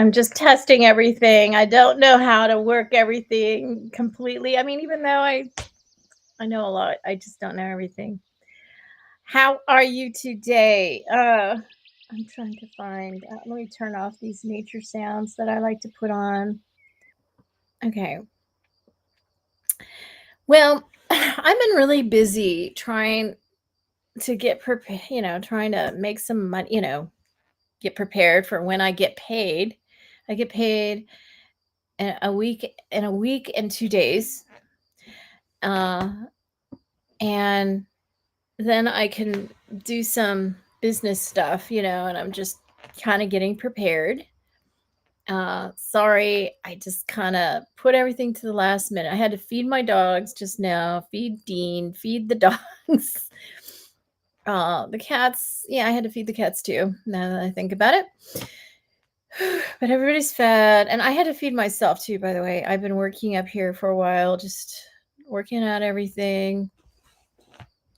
I'm just testing everything. I don't know how to work everything completely. I mean, even though I know a lot, I just don't know everything. How are you today? I'm trying to find. Let me turn off these nature sounds that I like to put on. Okay. Well, I've been really busy trying to get prepared, trying to make some money, get prepared for when I get paid. I get paid in a week and 2 days. Uh, and then I can do some business stuff, and I'm just kind of getting prepared. Sorry, I just kind of put everything to the last minute. I had to feed my dogs just now, feed Dean, feed the dogs. The cats, yeah, I had to feed the cats too, now that I think about it. But everybody's fed, and I had to feed myself too, by the way. I've been working up here for a while, just working out everything.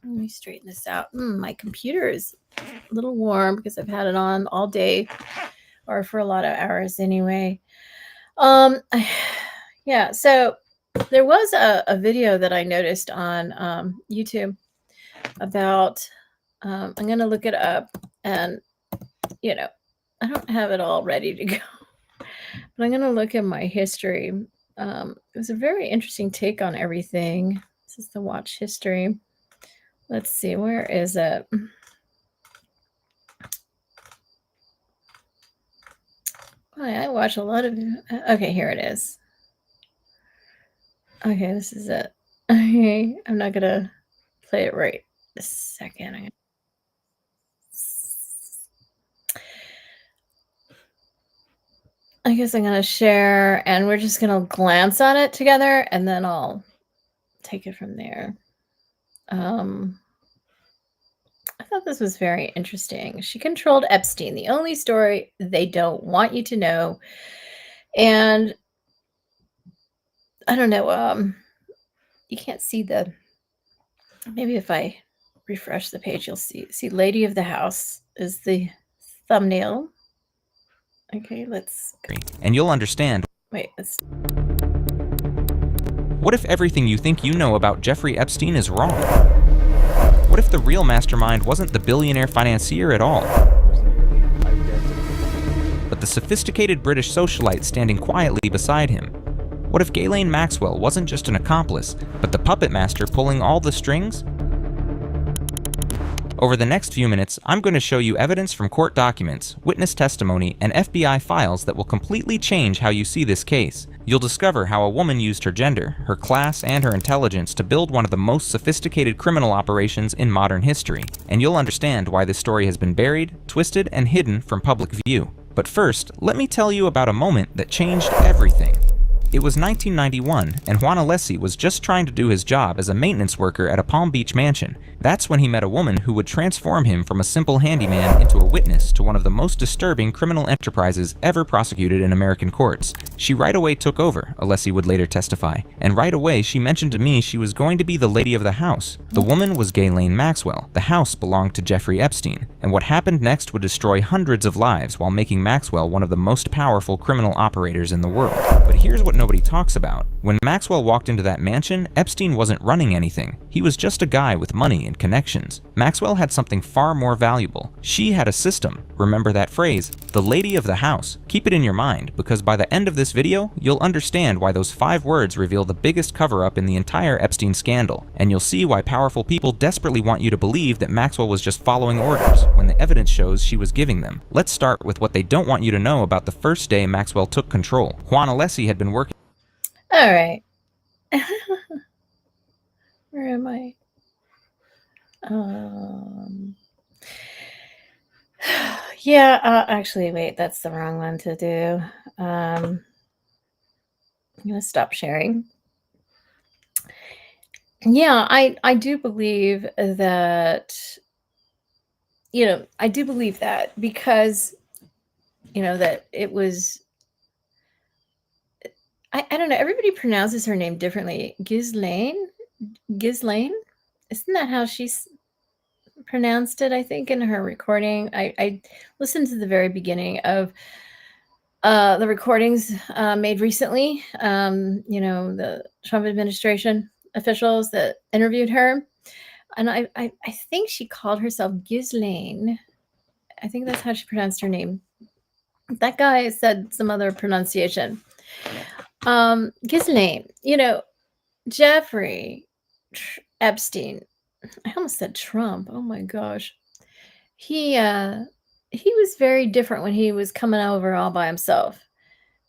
Let me straighten this out. My computer is a little warm because I've had it on all day, or for a lot of hours anyway. Yeah, so there was a video that I noticed on YouTube about, I'm going to look it up, and, I don't have it all ready to go, but I'm going to look at my history. It was a very interesting take on everything. This is the watch history. Let's see, where is it? I watch a lot of, okay, here it is. Okay, this is it. Okay, I'm not gonna play it right this second. I guess I'm gonna share, and we're just gonna glance at it together, and then I'll take it from there. I thought this was very interesting. She controlled Epstein, the only story they don't want you to know. And I don't know, you can't see maybe if I refresh the page, you'll see Lady of the House is the thumbnail. Okay, let's go. And you'll understand. Wait, let's... What if everything you think you know about Jeffrey Epstein is wrong? What if the real mastermind wasn't the billionaire financier at all, but the sophisticated British socialite standing quietly beside him? What if Ghislaine Maxwell wasn't just an accomplice, but the puppet master pulling all the strings? Over the next few minutes, I'm going to show you evidence from court documents, witness testimony, and FBI files that will completely change how you see this case. You'll discover how a woman used her gender, her class, and her intelligence to build one of the most sophisticated criminal operations in modern history. And you'll understand why this story has been buried, twisted, and hidden from public view. But first, let me tell you about a moment that changed everything. It was 1991, and Juan Alessi was just trying to do his job as a maintenance worker at a Palm Beach mansion. That's when he met a woman who would transform him from a simple handyman into a witness to one of the most disturbing criminal enterprises ever prosecuted in American courts. She right away took over, Alessi would later testify, and right away she mentioned to me she was going to be the lady of the house. The woman was Ghislaine Maxwell. The house belonged to Jeffrey Epstein, and what happened next would destroy hundreds of lives while making Maxwell one of the most powerful criminal operators in the world. But here's what nobody talks about. When Maxwell walked into that mansion, Epstein wasn't running anything. He was just a guy with money and connections. Maxwell had something far more valuable. She had a system. Remember that phrase, the lady of the house. Keep it in your mind, because by the end of this video, you'll understand why those 5 words reveal the biggest cover-up in the entire Epstein scandal, and you'll see why powerful people desperately want you to believe that Maxwell was just following orders, when the evidence shows she was giving them. Let's start with what they don't want you to know about the first day Maxwell took control. Juan Alessi had been working... All right. Where am I? Yeah, actually, wait, that's the wrong one to do. I'm going to stop sharing. Yeah, I do believe that, I do believe that because, that it was, I don't know, everybody pronounces her name differently. Ghislaine? Isn't that how she's pronounced it? I think in her recording, I listened to the very beginning of The recordings made recently, the Trump administration officials that interviewed her. And I think she called herself Ghislaine. I think that's how she pronounced her name. That guy said some other pronunciation. Ghislaine, Jeffrey Epstein. I almost said Trump. Oh my gosh. He was very different when he was coming over all by himself.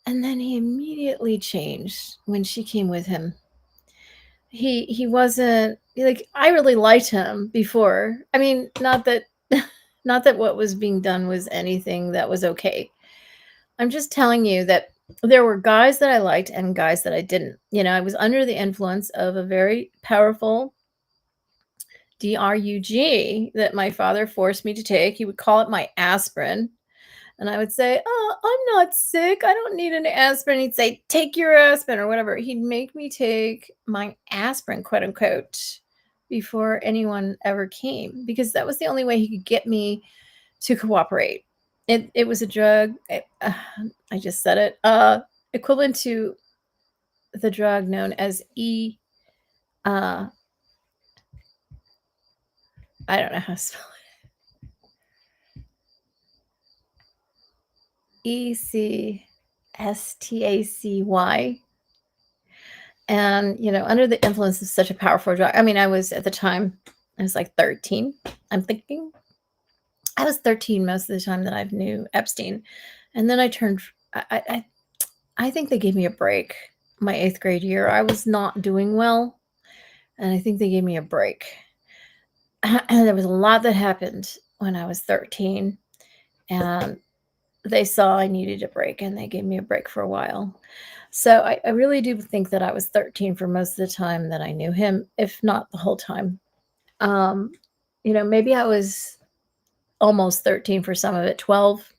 And then he immediately changed when she came with him. He wasn't like, I really liked him before. I mean, not that not that what was being done was anything that was okay. I'm just telling you that there were guys that I liked and guys that I didn't. I was under the influence of a very powerful drug that my father forced me to take. He would call it my aspirin. And I would say, "Oh, I'm not sick. I don't need an aspirin." He'd say, "Take your aspirin," or whatever. He'd make me take my aspirin, quote unquote, before anyone ever came, because that was the only way he could get me to cooperate. It was a drug. I just said it. Equivalent to the drug known as I don't know how to spell it. ECSTACY. And, under the influence of such a powerful drug. I mean, I was at the time, I was like 13. I'm thinking I was 13 most of the time that I knew Epstein. And then I turned, I think they gave me a break my 8th grade year. I was not doing well. And I think they gave me a break. And there was a lot that happened when I was 13. And they saw I needed a break and they gave me a break for a while. So I really do think that I was 13 for most of the time that I knew him, if not the whole time. Maybe I was almost 13 for some of it, 12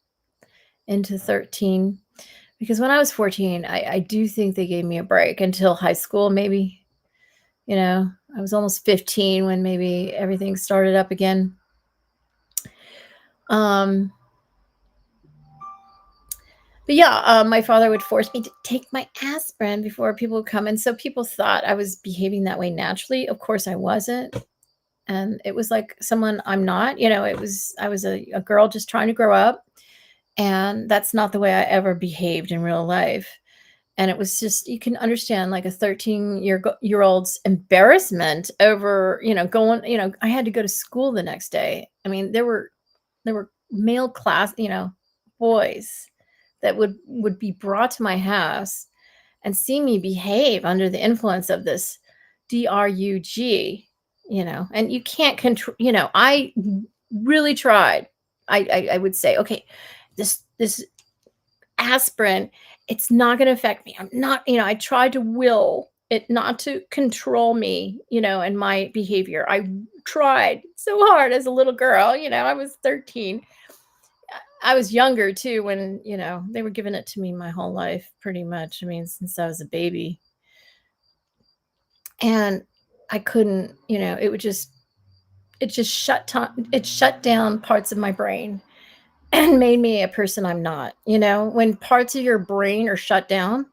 into 13. Because when I was 14, I do think they gave me a break until high school, maybe. I was almost 15 when maybe everything started up again. But yeah, my father would force me to take my aspirin before people would come. And so people thought I was behaving that way naturally. Of course I wasn't. And it was like someone I'm not. I was a girl just trying to grow up. And that's not the way I ever behaved in real life. And it was just, you can understand like a 13-year-old's embarrassment over, going, I had to go to school the next day. I mean, there were male class, boys that would be brought to my house and see me behave under the influence of this drug, and you can't control, I really tried. I would say, okay, this aspirin, it's not going to affect me. I'm not, I tried to will it not to control me, and my behavior. I tried so hard as a little girl, I was 13. I was younger too when, they were giving it to me my whole life, pretty much. I mean, since I was a baby. And I couldn't, it shut down parts of my brain and made me a person I'm not. When parts of your brain are shut down,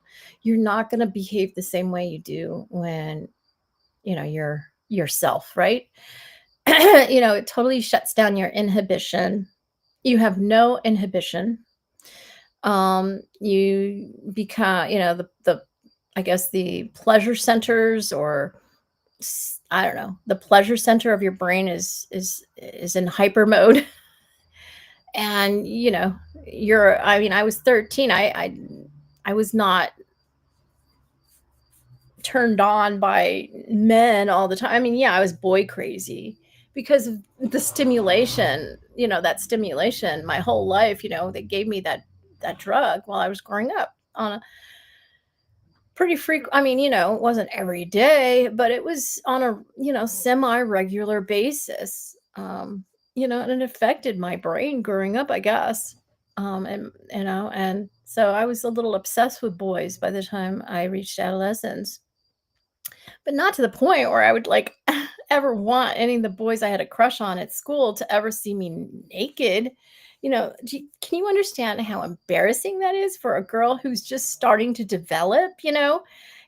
you're not going to behave the same way you do when, you're yourself, right? It totally shuts down your inhibition. You have no inhibition. You become, the I guess the pleasure centers, or I don't know, the pleasure center of your brain is in hyper mode. And I mean, I was 13. I was not turned on by men all the time. I mean, yeah, I was boy crazy because of the stimulation, that stimulation my whole life. They gave me that drug while I was growing up on a pretty frequent. I mean, it wasn't every day, but it was on a, semi-regular basis. And it affected my brain growing up, I guess. And so I was a little obsessed with boys by the time I reached adolescence, but not to the point where I would like ever want any of the boys I had a crush on at school to ever see me naked. Can you understand how embarrassing that is for a girl who's just starting to develop,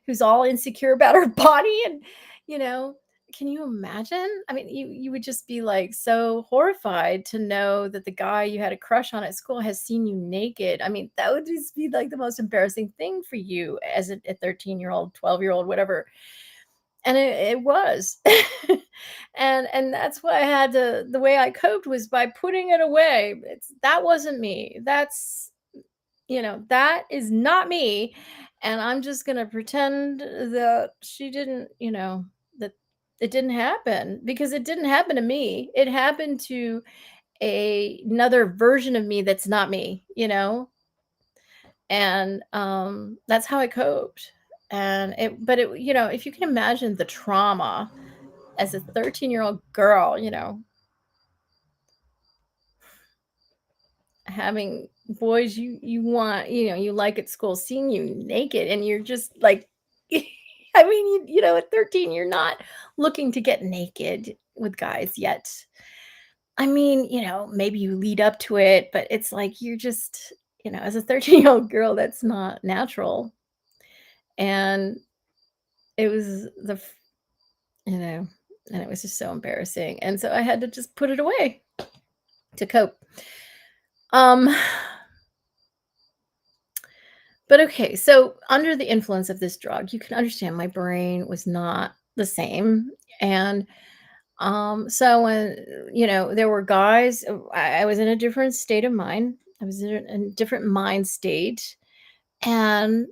who's all insecure about her body and, you know, can you imagine? I mean, you would just be like so horrified to know that the guy you had a crush on at school has seen you naked. I mean, that would just be like the most embarrassing thing for you as a 13-year-old, 12-year-old, whatever. And it was. And that's why I had to the way I coped was by putting it away. That wasn't me. That is not me, and I'm just gonna pretend that she didn't, that it didn't happen, because it didn't happen to me. It happened to another version of me that's not me, and, that's how I coped. And if you can imagine the trauma as a 13-year-old girl, having boys you want, you like at school, seeing you naked, and you're just like, I mean, at 13, you're not looking to get naked with guys yet. I mean, maybe you lead up to it, but it's like you're just, as a 13-year-old girl, that's not natural. And it was you know, and it was just so embarrassing. And so I had to just put it away to cope. Um, but okay, so under the influence of this drug, you can understand my brain was not the same. And so when, there were guys, I was in a different state of mind. I was in a different mind state. And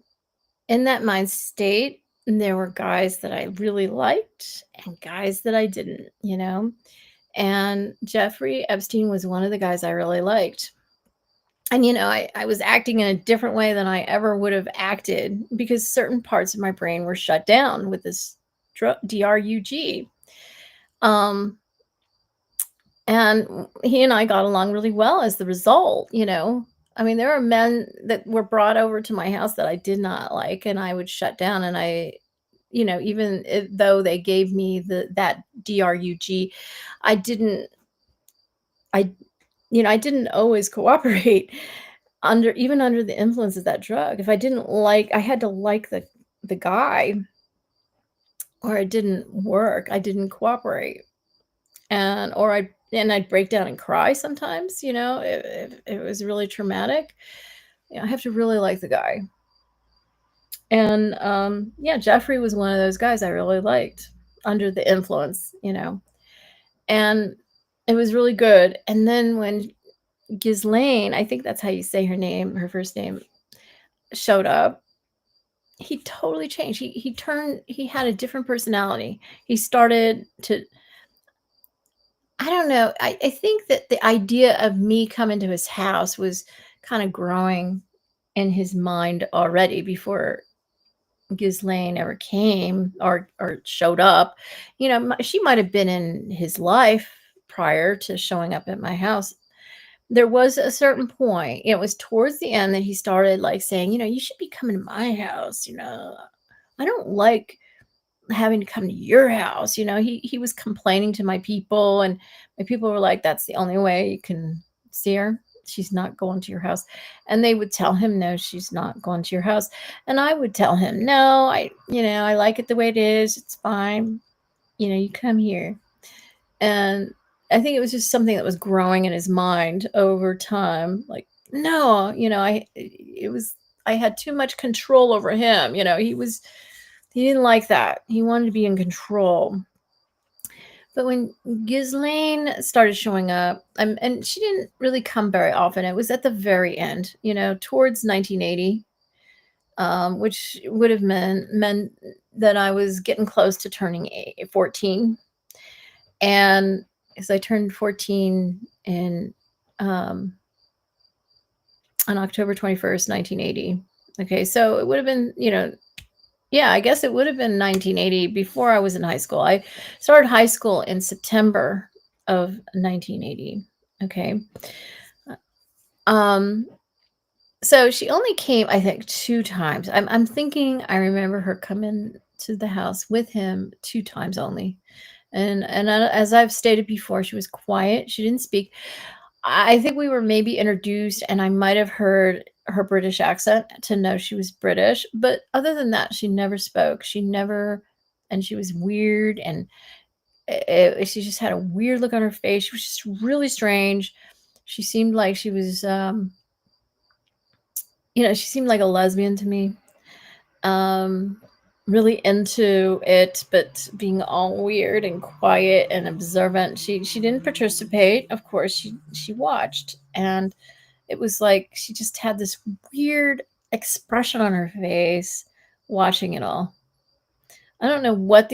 in that mind state, there were guys that I really liked and guys that I didn't, And Jeffrey Epstein was one of the guys I really liked. And, I was acting in a different way than I ever would have acted because certain parts of my brain were shut down with this DRUG. And he and I got along really well as the result, I mean, there are men that were brought over to my house that I did not like, and I would shut down, and even though they gave me that DRUG, I didn't I didn't always cooperate under the influence of that drug. If I didn't like, I had to like the guy, or it didn't work. I didn't cooperate. I'd break down and cry sometimes, if it was really traumatic. I have to really like the guy. And yeah, Jeffrey was one of those guys I really liked under the influence, and it was really good. And then when Ghislaine, I think that's how you say her first name, showed up, he totally changed. He had a different personality. He started to, I don't know. I think that the idea of me coming to his house was kind of growing in his mind already before Ghislaine ever came or showed up. She might have been in his life prior to showing up at my house. There was a certain point, it was towards the end that he started like saying, you should be coming to my house. I don't like having to come to your house. He was complaining to my people, and my people were like, that's the only way you can see her. She's not going to your house. And they would tell him, no, she's not going to your house. And I would tell him, no, I like it the way it is. It's fine. You come here. And I think it was just something that was growing in his mind over time. Like, no, I had too much control over him. He didn't like that. He wanted to be in control. But when Ghislaine started showing up, and she didn't really come very often. It was at the very end, towards 1980, which would have meant that I was getting close to turning 14. And because I turned 14 on October 21st, 1980. Okay, so it would have been, yeah, I guess it would have been 1980 before I was in high school. I started high school in September of 1980. Okay. So she only came, I think, 2 times. I'm thinking I remember her coming to the house with him 2 times only. And as I've stated before, she was quiet. She didn't speak. I think we were maybe introduced, and I might have heard her British accent to know she was British, but other than that, she never spoke. She never, and she was weird, and she just had a weird look on her face. She was just really strange. She seemed like she was, she seemed like a lesbian to me. Really into it, but being all weird and quiet and observant. She didn't participate. Of course, she watched, and it was like she just had this weird expression on her face watching it all. I don't know what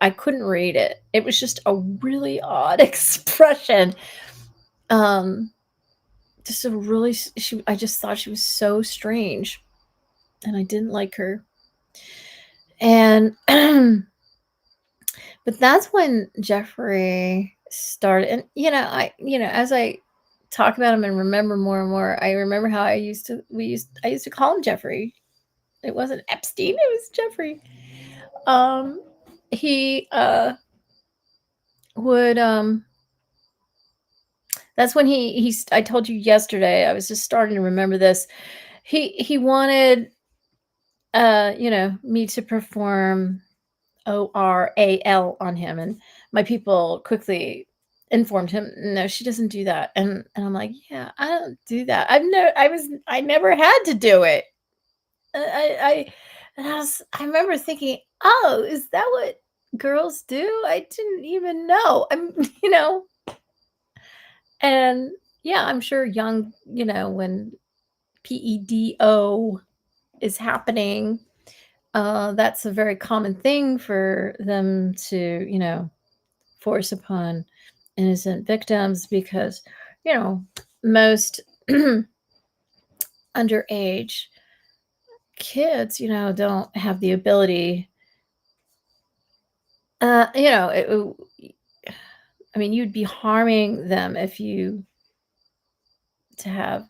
I couldn't read it. It was just a really odd expression. Um, just a really I just thought she was so strange, and I didn't like her. And but that's when Jeffrey started, and as I talk about him and remember more and more, I remember how I used to call him Jeffrey. It wasn't Epstein, it was Jeffrey. He would that's when I told you yesterday, I was just starting to remember this. He wanted me to perform ORAL on him, and my people quickly informed him, no, she doesn't do that. And I'm like, yeah, I don't do that. I never had to do it. I remember thinking, oh, is that what girls do? I didn't even know. And yeah, I'm sure young, when PEDO is happening, that's a very common thing for them to, force upon innocent victims, because, most underage kids, don't have the ability. I mean, you'd be harming them if you to have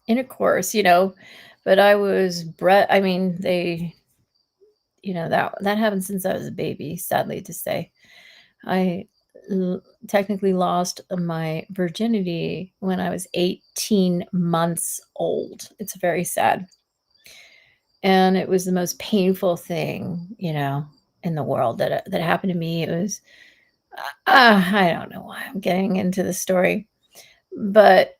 intercourse, but I was I mean, that happened since I was a baby, sadly to say. I technically lost my virginity when I was 18 months old. It's very sad. And it was the most painful thing, in the world that happened to me. It was, I don't know why I'm getting into the story, but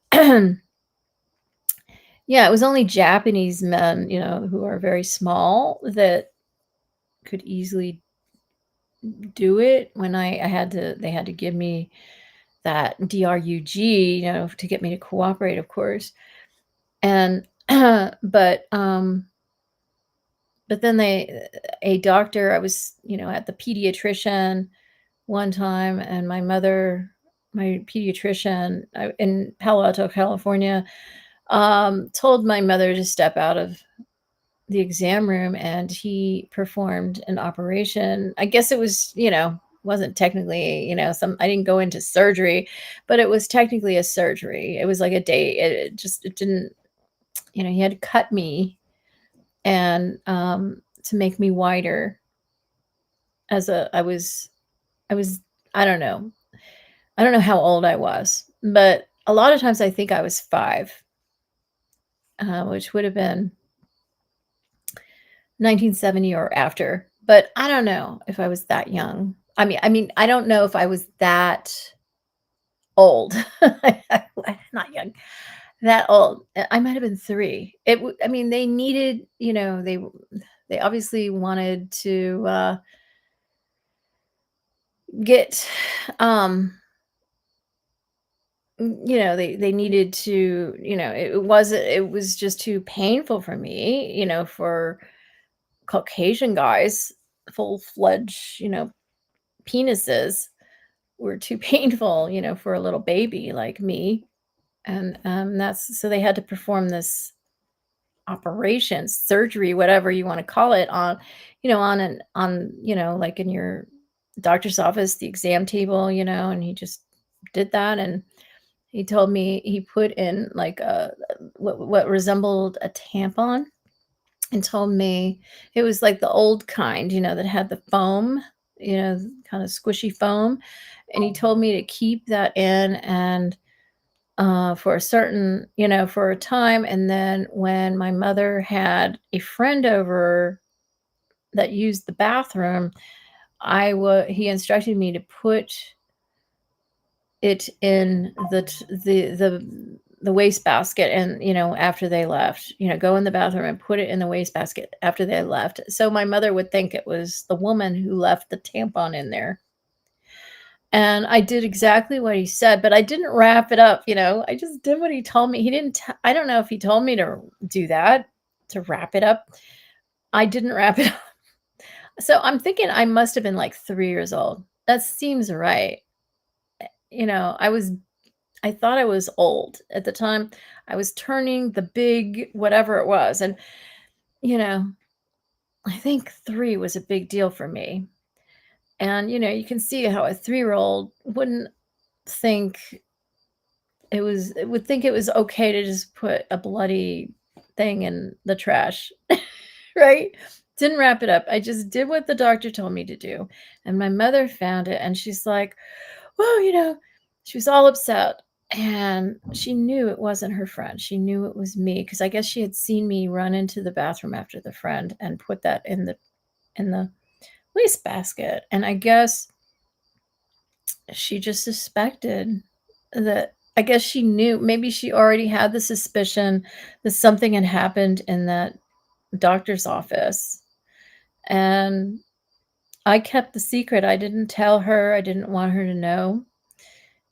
yeah, it was only Japanese men, who are very small, that could easily do it. When they had to give me that DRUG, to get me to cooperate, of course. And, but then a doctor, I was, at the pediatrician one time, and my pediatrician in Palo Alto, California, told my mother to step out of the exam room, and he performed an operation. I guess it was, wasn't technically, I didn't go into surgery, but it was technically a surgery. It was like a day. It didn't, he had to cut me, and to make me whiter. I was, I don't know. I don't know how old I was, but a lot of times I think I was 5, which would have been 1970 or after, but I don't know if I was that young. I don't know if I was that old. Not young, that old. I might have been 3. They needed, they obviously wanted to get, they needed to, it was just too painful for me, for Caucasian guys, full-fledged, penises were too painful, for a little baby like me. And that's so they had to perform this operation, surgery, whatever you want to call it, on, like in your doctor's office, the exam table, and he just did that. And he told me he put in like what resembled a tampon, and told me it was like the old kind, that had the foam, kind of squishy foam. And he told me to keep that in, and for a certain, for a time. And then when my mother had a friend over that used the bathroom, he instructed me to put it in the wastebasket, and after they left, go in the bathroom and put it in the wastebasket after they left, so my mother would think it was the woman who left the tampon in there. And I did exactly what he said, but I didn't wrap it up. I just did what he told me. He didn't I don't know if he told me to do that, to wrap it up. I didn't wrap it up. So I'm thinking I must have been like 3 years old. That seems right. I thought I was old at the time. I was turning the big whatever it was, and, you know, I think 3 was a big deal for me. And, you can see how a 3-year-old wouldn't think would think it was okay to just put a bloody thing in the trash, right? Didn't wrap it up. I just did what the doctor told me to do, and my mother found it, and she's like, "Well, she was all upset, and she knew it wasn't her friend. She knew it was me, because I guess she had seen me run into the bathroom after the friend and put that in the wastebasket, and I guess she just suspected that. I guess she knew, maybe she already had the suspicion that something had happened in that doctor's office, and I kept the secret. I didn't tell her. I didn't want her to know.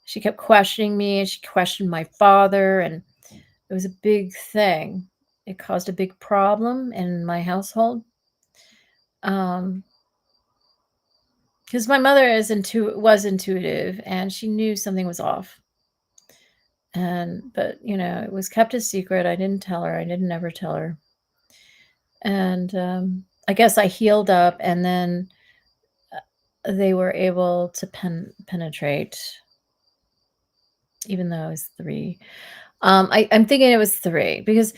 She kept questioning me, and she questioned my father, and it was a big thing. It caused a big problem in my household. Because my mother was intuitive, and she knew something was off. But it was kept a secret. I didn't tell her. I didn't ever tell her. And I guess I healed up, and then they were able to penetrate, even though I was 3. I'm thinking it was 3, because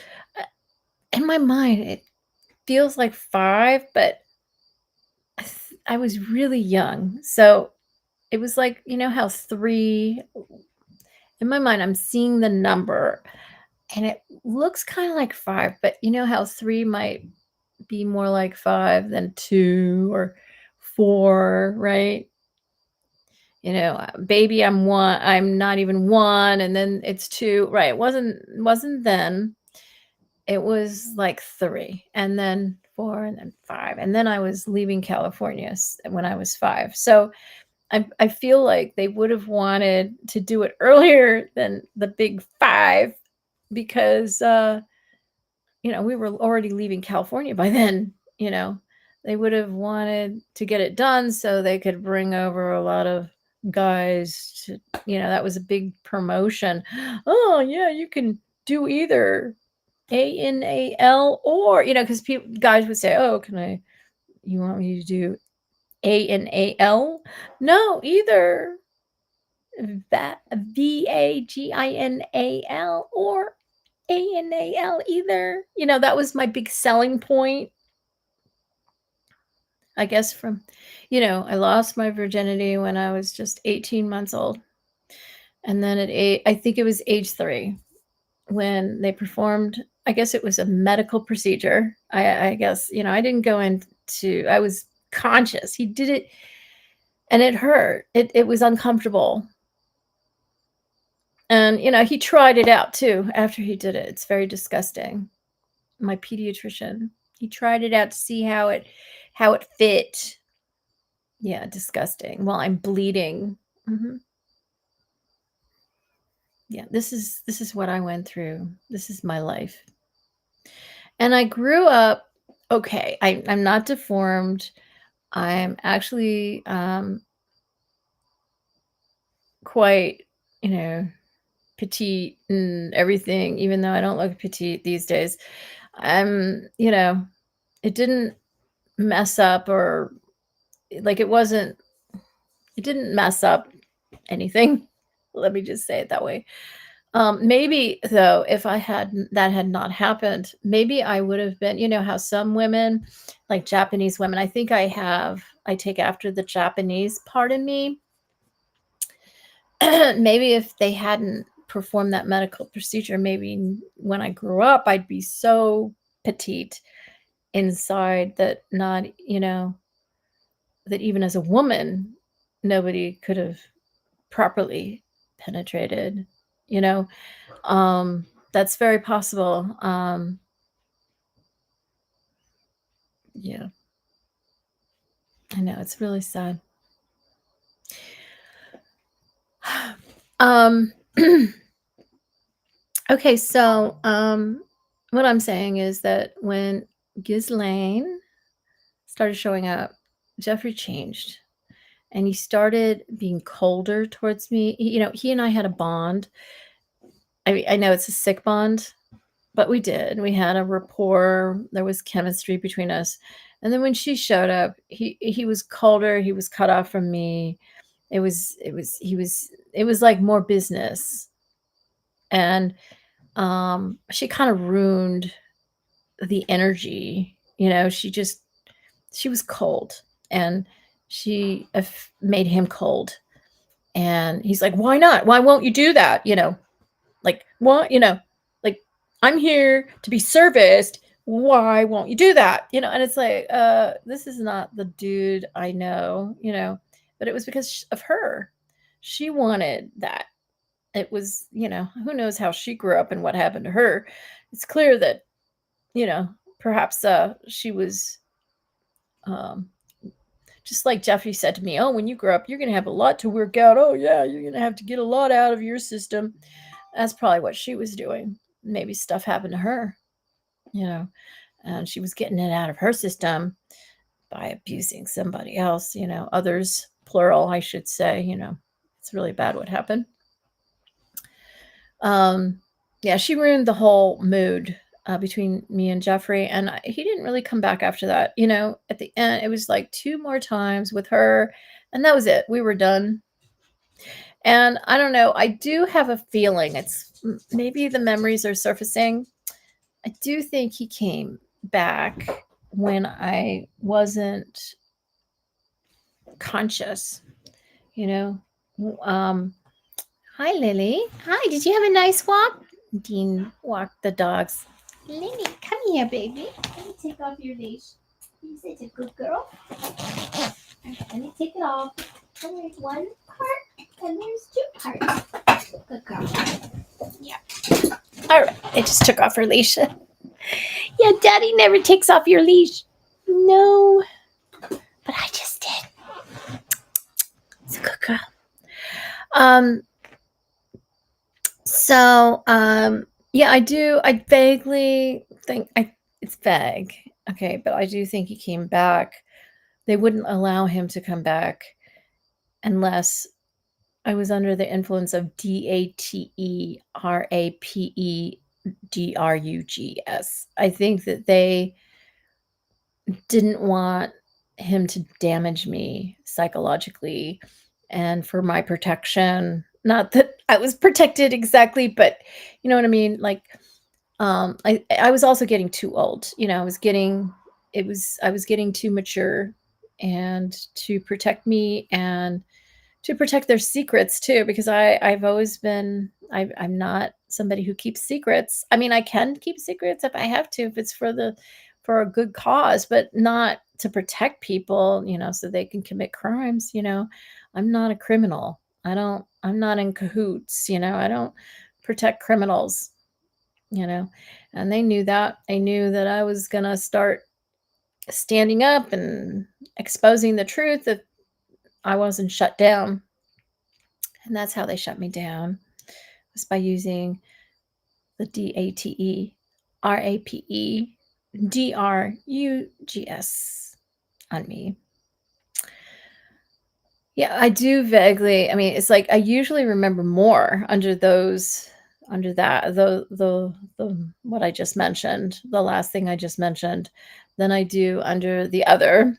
in my mind it feels like 5, but I was really young, so it was like, how 3, in my mind I'm seeing the number, and it looks kind of like 5, but how 3 might be more like 5 than 2 or 4, right? Baby, I'm not even 1, and then it's 2, right? It wasn't then. It was like 3, and then 4, and then 5, and then I was leaving California when I was 5. So I feel like they would have wanted to do it earlier than the big 5, because we were already leaving California by then. They would have wanted to get it done so they could bring over a lot of guys to, that was a big promotion. Oh yeah, you can do either ANAL, or because guys would say, "Oh, you want me to do ANAL?" No, either that VAGINAL or ANAL, either. That was my big selling point. I guess I lost my virginity when I was just 18 months old. And then I think it was age 3, when they performed, I guess it was a medical procedure. I guess, I didn't go into, I was conscious. He did it, and it hurt. It was uncomfortable. And, he tried it out too after he did it. It's very disgusting. My pediatrician, he tried it out to see how it fit. Yeah, disgusting. While I'm bleeding. Yeah, this is what I went through. This is my life. And I grew up okay. I'm not deformed. I'm actually quite, petite and everything, even though I don't look petite these days. It didn't mess up, or like it didn't mess up anything. Let me just say it that way. Maybe though, if that had not happened, maybe I would have been, how some women, like Japanese women, I think I take after the Japanese part of me. Maybe if they hadn't perform that medical procedure, maybe when I grew up, I'd be so petite inside that not, that even as a woman, nobody could have properly penetrated, you know. That's very possible. Yeah, I know, it's really sad. Okay, so what I'm saying is that when Ghislaine started showing up, Jeffrey changed and he started being colder towards me. He and I had a bond. I mean, I know it's a sick bond, but we did. We had a rapport. There was chemistry between us. And then when she showed up, he was colder. He was cut off from me. It was like more business. And she kind of ruined the energy. She was cold, and she made him cold. And he's like, why not? Why won't you do that? Like, what? Like, I'm here to be serviced. Why won't you do that? And it's like, this is not the dude I know, but it was because of her. She wanted that. It was, who knows how she grew up and what happened to her. It's clear that, perhaps she was, just like Jeffrey said to me, oh, when you grow up, you're going to have a lot to work out. Oh, yeah, you're going to have to get a lot out of your system. That's probably what she was doing. Maybe stuff happened to her, and she was getting it out of her system by abusing somebody else, others, plural, I should say. It's really bad what happened. Yeah, she ruined the whole mood between me and Jeffrey, and he didn't really come back after that. At the end, it was like 2 more times with her, and that was it. We were done. And I don't know, I do have a feeling maybe the memories are surfacing. I do think he came back when I wasn't conscious, Hi, Lily. Hi, did you have a nice walk? Dean walked the dogs. Lily, come here, baby. Let me take off your leash. You're such a good girl. Let me take it off. And there's 1 part, and there's 2 parts. Good girl. Yeah. All right. I just took off her leash. Yeah, Daddy never takes off your leash. No. But I just did. It's a good girl. So, yeah, I vaguely think it's vague. Okay. But I do think he came back. They wouldn't allow him to come back unless I was under the influence of DATERAPEDRUGS. I think that they didn't want him to damage me psychologically and for my protection. Not that I was protected exactly, but you know what I mean? Like, I was also getting too old. I was getting too mature, and to protect me and to protect their secrets too, because I've always been, I'm not somebody who keeps secrets. I mean, I can keep secrets if I have to, if it's for a good cause, but not to protect people, so they can commit crimes. I'm not a criminal. I'm not in cahoots. I don't protect criminals, and they knew that. They knew that I was going to start standing up and exposing the truth if I wasn't shut down. And that's how they shut me down, was by using the DATERAPEDRUGS on me. Yeah, I do vaguely. I mean, it's like I usually remember more under that, the what I just mentioned, the last thing I just mentioned, than I do under the other.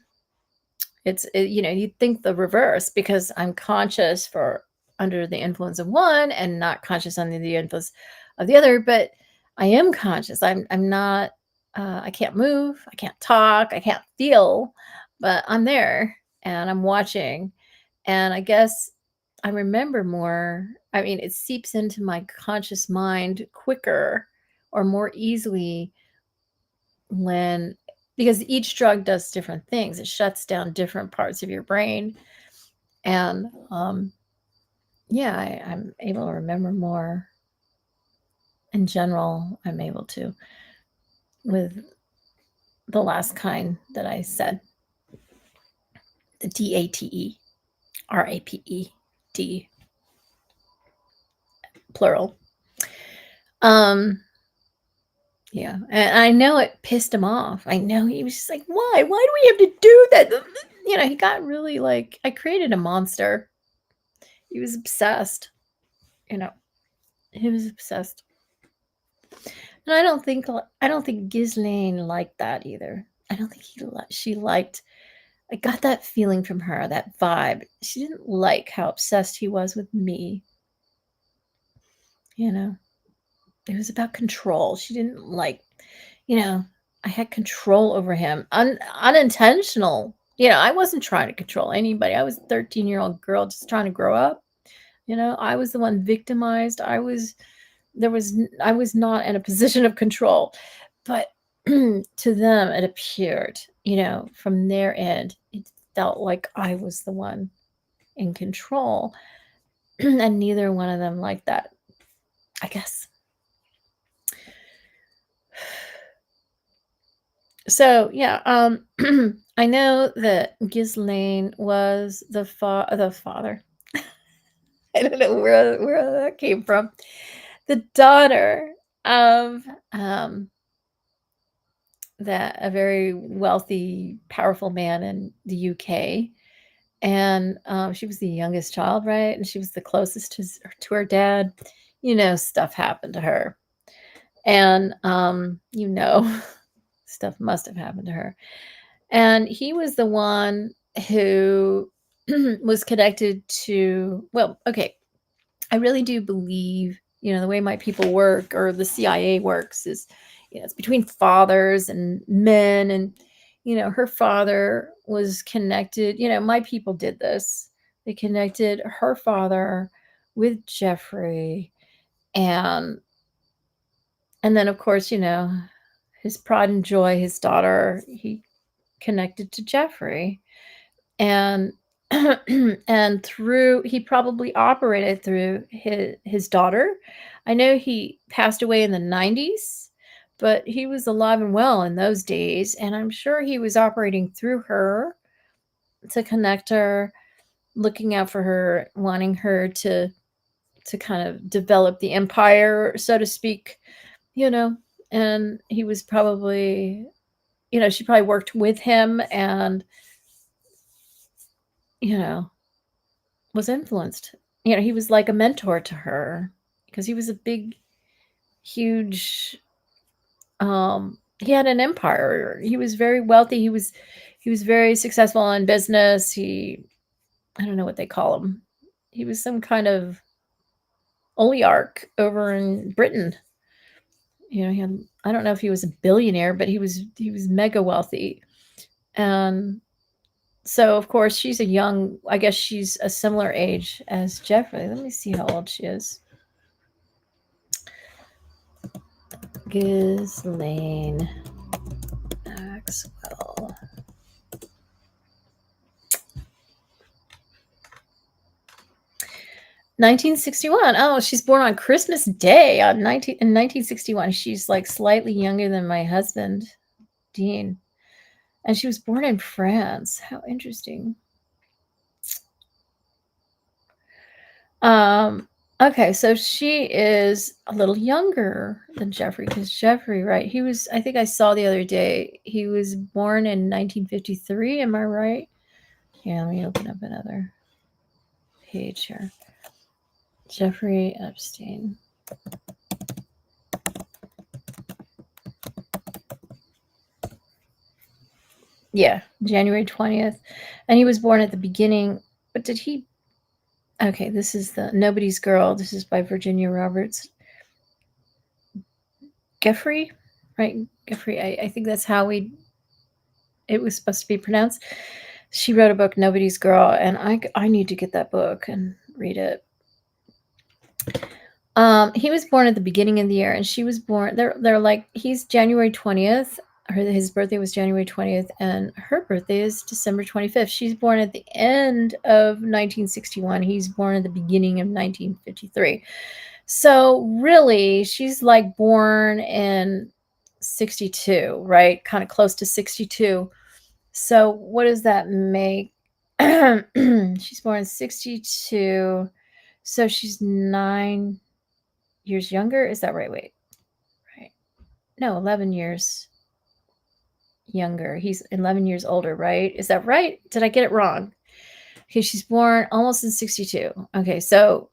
You'd think the reverse, because I'm conscious for under the influence of one and not conscious under the influence of the other, but I am conscious. I'm not, I can't move, I can't talk, I can't feel, but I'm there and I'm watching. And I guess I remember more. I mean, it seeps into my conscious mind quicker or more easily when, because each drug does different things. It shuts down different parts of your brain. And yeah, I'm able to remember more. In general, I'm able to with the last kind that I said, the DATE, RAPED, plural. Yeah, and I know it pissed him off. I know he was just like, why? Why do we have to do that? You know, he got really like, I created a monster. He was obsessed. You know, he was obsessed. And I don't think Ghislaine liked that either. I don't think she liked. I got that feeling from her, that vibe. She didn't like how obsessed he was with me. You know, it was about control. She didn't like, you know, I had control over him, unintentional. You know, I wasn't trying to control anybody. I was a 13-year-old girl just trying to grow up. You know, I was the one victimized. I was not in a position of control. But to them, it appeared, you know, from their end, it felt like I was the one in control. And neither one of them liked that, I guess. So yeah, I know that Ghislaine was the father. I don't know where that came from. The daughter of that a very wealthy, powerful man in the UK, and she was the youngest child, right? And she was the closest to her dad. You know, stuff happened to her, and you know, stuff must have happened to her. And he was the one who was connected to, well, okay, I really do believe, you know, the way my people work or the CIA works is, you know, it's between fathers and men. And, you know, her father was connected, you know, my people did this. They connected her father with Jeffrey. And then, of course, you know, his pride and joy, his daughter, he connected to Jeffrey. And and through, he probably operated through his daughter. I know he passed away in the 90s, but he was alive and well in those days, and I'm sure he was operating through her to connect her, looking out for her, wanting her to kind of develop the empire, so to speak, you know. And he was probably, you know, she probably worked with him and, you know, was influenced. You know, he was like a mentor to her because he was a big, huge, he had an empire. He was very wealthy. He was very successful in business. I don't know what they call him. He was some kind of oligarch over in Britain. You know, I don't know if he was a billionaire, but he was mega wealthy. And so, of course, I guess she's a similar age as Jeffrey. Let me see how old she is. Ghislaine Maxwell. (1961). Oh, she's born on Christmas Day in 1961. She's like slightly younger than my husband, Dean. And she was born in France. How interesting. Okay, so she is a little younger than Jeffrey, because Jeffrey, right? I think I saw the other day, he was born in 1953. Am I right? Yeah, let me open up another page here. Jeffrey Epstein. Yeah, January 20th. And he was born at the beginning, but did he? Okay, this is the Nobody's Girl. This is by Virginia Roberts. Jeffrey, right? Jeffrey, I think that's how it was supposed to be pronounced. She wrote a book, Nobody's Girl, and I need to get that book and read it. He was born at the beginning of the year, and she was born. They're like, he's January 20th. His birthday was January 20th, and her birthday is December 25th. She's born at the end of 1961. He's born at the beginning of 1953. So really, she's like born in 62, right? Kind of close to 62. So what does that make? She's born in 62. So she's 9 years younger. Is that right? Wait. Right. No, 11 years younger. He's 11 years older, right? Is that right? Did I get it wrong? Okay, she's born almost in 62. Okay, so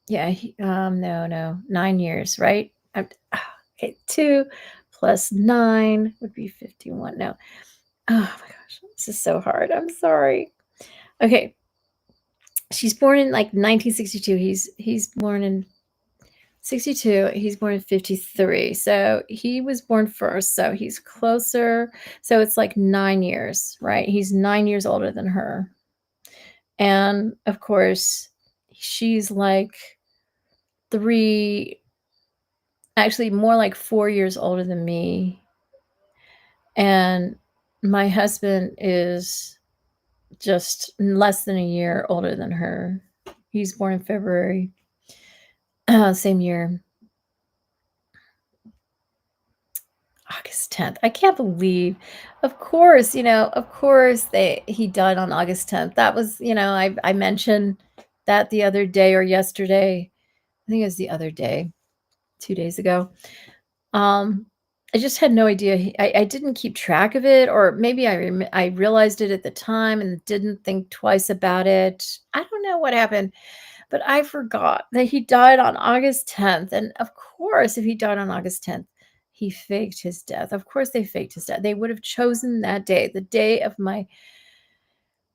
yeah, no, 9 years, right? Okay, 2 plus 9 would be 51. No. Oh my gosh, this is so hard. I'm sorry. Okay. She's born in like 1962. He's born in 62. He's born in 53. So he was born first. So he's closer. So it's like 9 years, right? He's 9 years older than her. And of course, she's like actually more like 4 years older than me. And my husband is just less than a year older than her. He's born in February, same year. August 10th. I can't believe. Of course, he died on August 10th. That was, I mentioned that the other day or yesterday. I think it was the other day, 2 days ago. I just had no idea. I didn't keep track of it, or maybe I realized it at the time and didn't think twice about it. I don't know what happened, but I forgot that he died on August 10th. And of course, if he died on August 10th, he faked his death. Of course, they faked his death. They would have chosen that day, the day of my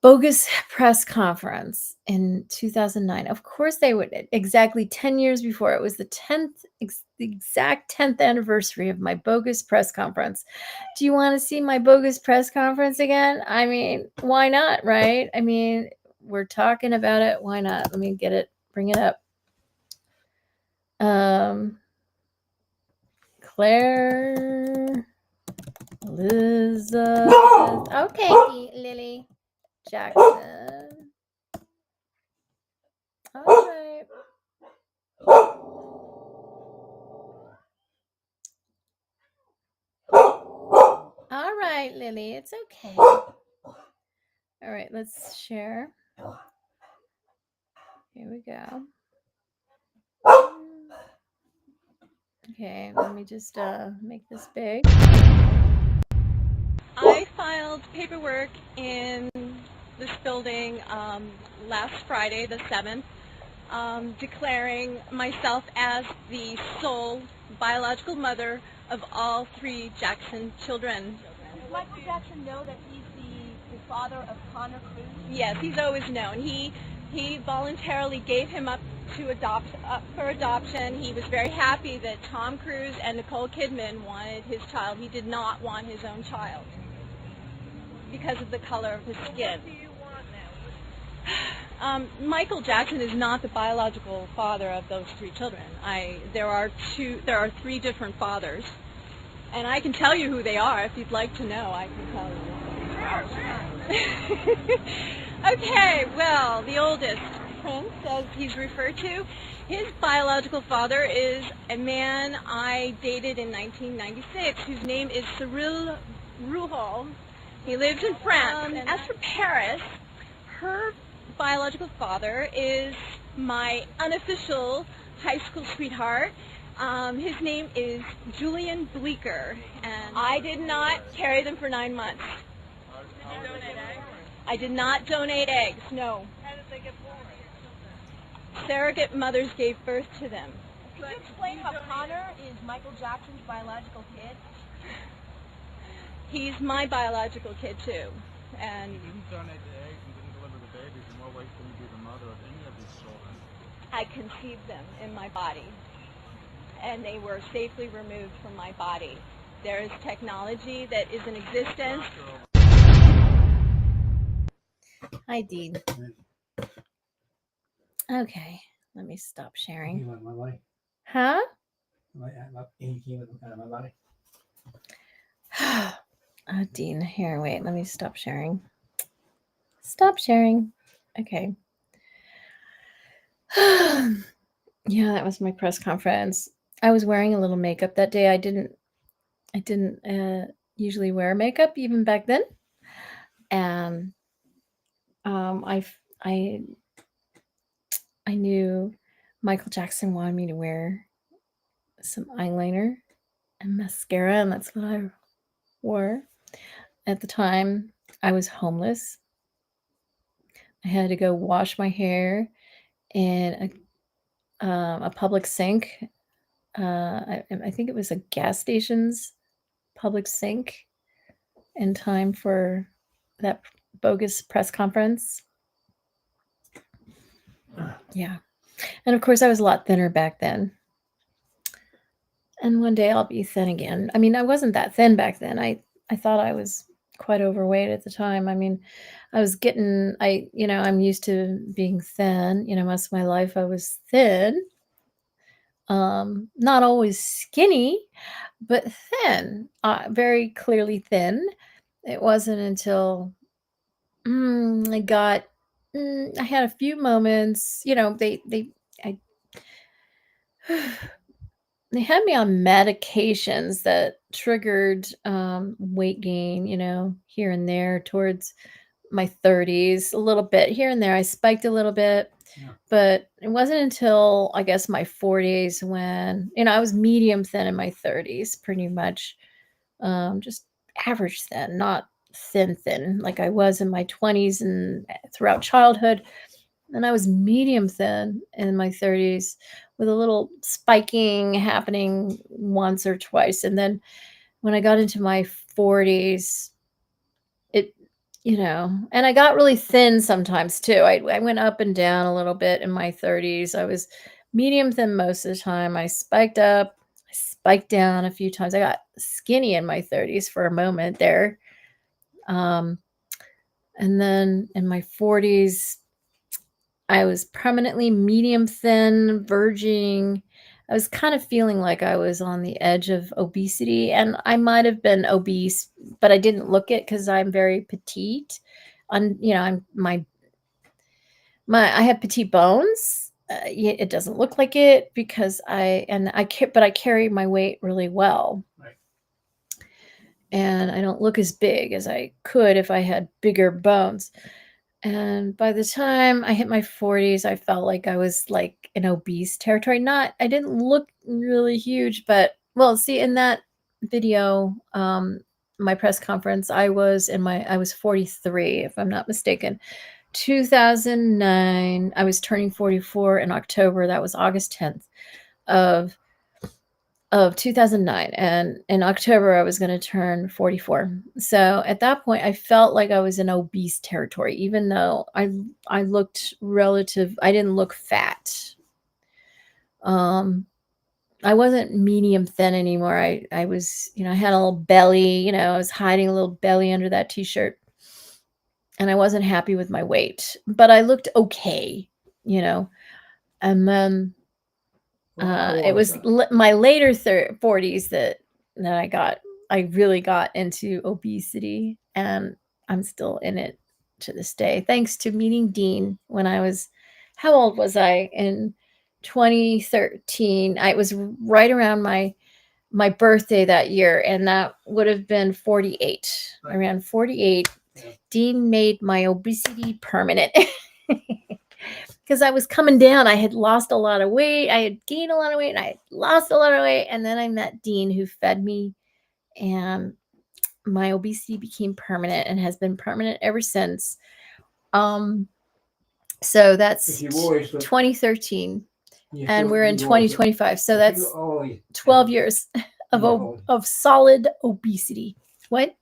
bogus press conference in 2009. Of course they would. Exactly 10 years before. It was the exact 10th anniversary of my bogus press conference. Do you want to see my bogus press conference again? I mean, why not, right? I mean, we're talking about it. Why not? Let me get it. Bring it up. Claire Elizabeth. Okay, Lily Jackson. All right. All right, Lily. It's okay. All right, let's share. Here we go. Okay, let me just make this big. I filed paperwork in this building last Friday, the 7th, declaring myself as the sole biological mother of all 3 Jackson children. Does Michael Jackson know that he's the father of Connor Cruz? Yes, he's always known. He voluntarily gave him up for adoption. He was very happy that Tom Cruise and Nicole Kidman wanted his child. He did not want his own child because of the color of his skin. What do you want now? Michael Jackson is not the biological father of those 3 children. There are 3 different fathers, and I can tell you who they are if you'd like to know. I can tell you. Okay, well, the oldest, Prince, as he's referred to, his biological father is a man I dated in 1996 whose name is Cyril Rouhol. He lives in France. As for Paris, her biological father is my unofficial high school sweetheart. His name is Julian Bleecker, and I did not carry them for 9 months. Did you donate eggs? I did not donate eggs, no. How did they get born? Surrogate mothers gave birth to them. Could you explain how Connor is Michael Jackson's biological kid? He's my biological kid too, and You didn't donate the eggs and didn't deliver the babies. In what way can you be the mother of any of these children? I conceived them in my body, and they were safely removed from my body. There is technology that is in existence. Hi, Dean. Okay, let me stop sharing. You want my money? Huh? Anything out of my body? Oh, Dean, here, wait, let me stop sharing. Stop sharing. Okay. Yeah, that was my press conference. I was wearing a little makeup that day. I didn't usually wear makeup even back then. And I knew Michael Jackson wanted me to wear some eyeliner and mascara, and that's what I wore. At the time, I was homeless. I had to go wash my hair in a public sink. I think it was a gas station's public sink in time for that bogus press conference. Yeah. And of course, I was a lot thinner back then. And one day I'll be thin again. I mean, I wasn't that thin back then. I thought I was quite overweight at the time. I mean, I'm used to being thin. Most of my life I was thin. Not always skinny, but thin, very clearly thin. It wasn't until I had a few moments, I they had me on medications that triggered weight gain, here and there towards my 30s, a little bit here and there. I spiked a little bit, Yeah. but it wasn't until I guess my 40s when, I was medium thin in my 30s, pretty much just average thin, not thin like I was in my 20s and throughout childhood. And I was medium thin in my 30s with a little spiking happening once or twice. And then when I got into my 40s, and I got really thin sometimes too. I went up and down a little bit in my 30s. I was medium thin most of the time. I spiked up, I spiked down a few times. I got skinny in my 30s for a moment there. And then in my 40s, I was permanently medium thin, verging. I was kind of feeling like I was on the edge of obesity, and I might have been obese, but I didn't look it because I'm very petite. I have petite bones. It doesn't look like it because but I carry my weight really well. Right. And I don't look as big as I could if I had bigger bones. And by the time I hit my 40s, I felt like I was like in obese territory. I didn't look really huge, but see, in that video, my press conference, I was 43, if I'm not mistaken. 2009, I was turning 44 in October. That was August 10th of 2009, and in October I was going to turn 44. So at that point I felt like I was in obese territory, even though I didn't look fat. I wasn't medium thin anymore. I was, I had a little belly, I was hiding a little belly under that t-shirt, and I wasn't happy with my weight, but I looked okay, and then it was my later 40s that I really got into obesity, and I'm still in it to this day, thanks to meeting Dean when how old was I in 2013? I was right around my birthday that year, and that would have been 48. Right. Around 48, yeah. Dean made my obesity permanent. Because I was coming down. I had lost a lot of weight. I had gained a lot of weight, and I had lost a lot of weight. And then I met Dean, who fed me, and my obesity became permanent and has been permanent ever since. So that's 2013, and we're in 2025. So that's 12 years of solid obesity. What?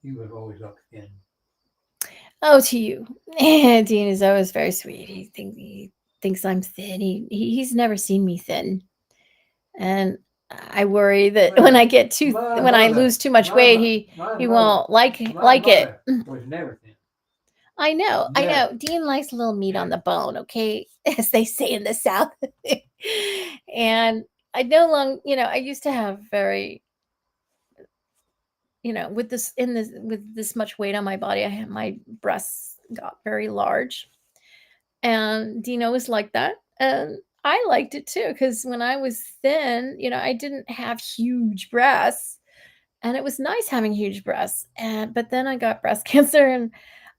You have always looked thin. Oh, to you. Dean is always very sweet. He thinks I'm thin. He's never seen me thin. And I worry that when I lose too much weight, he won't like it. Was never thin. I know, I Yeah. know. Dean likes a little meat on the bone, okay? As they say in the South. And I no longer, I used to have very, with this much weight on my body, my breasts got very large. And Dino was like that. And I liked it too, because when I was thin, I didn't have huge breasts. And it was nice having huge breasts. But then I got breast cancer and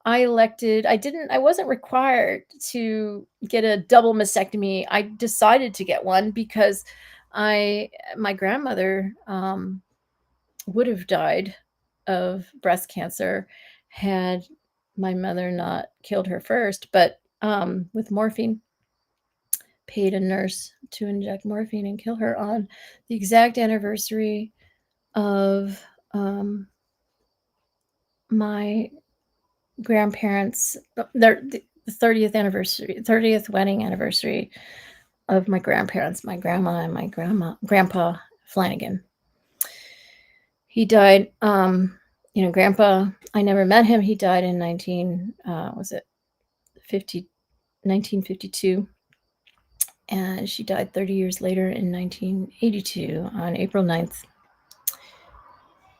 I wasn't required to get a double mastectomy. I decided to get one because my grandmother would have died of breast cancer had my mother not killed her first, but with morphine, paid a nurse to inject morphine and kill her on the exact anniversary of my grandparents, the 30th wedding anniversary of my grandparents, my grandma and my grandpa Flanagan. He died, grandpa, I never met him. He died in 1952. And she died 30 years later in 1982 on April 9th,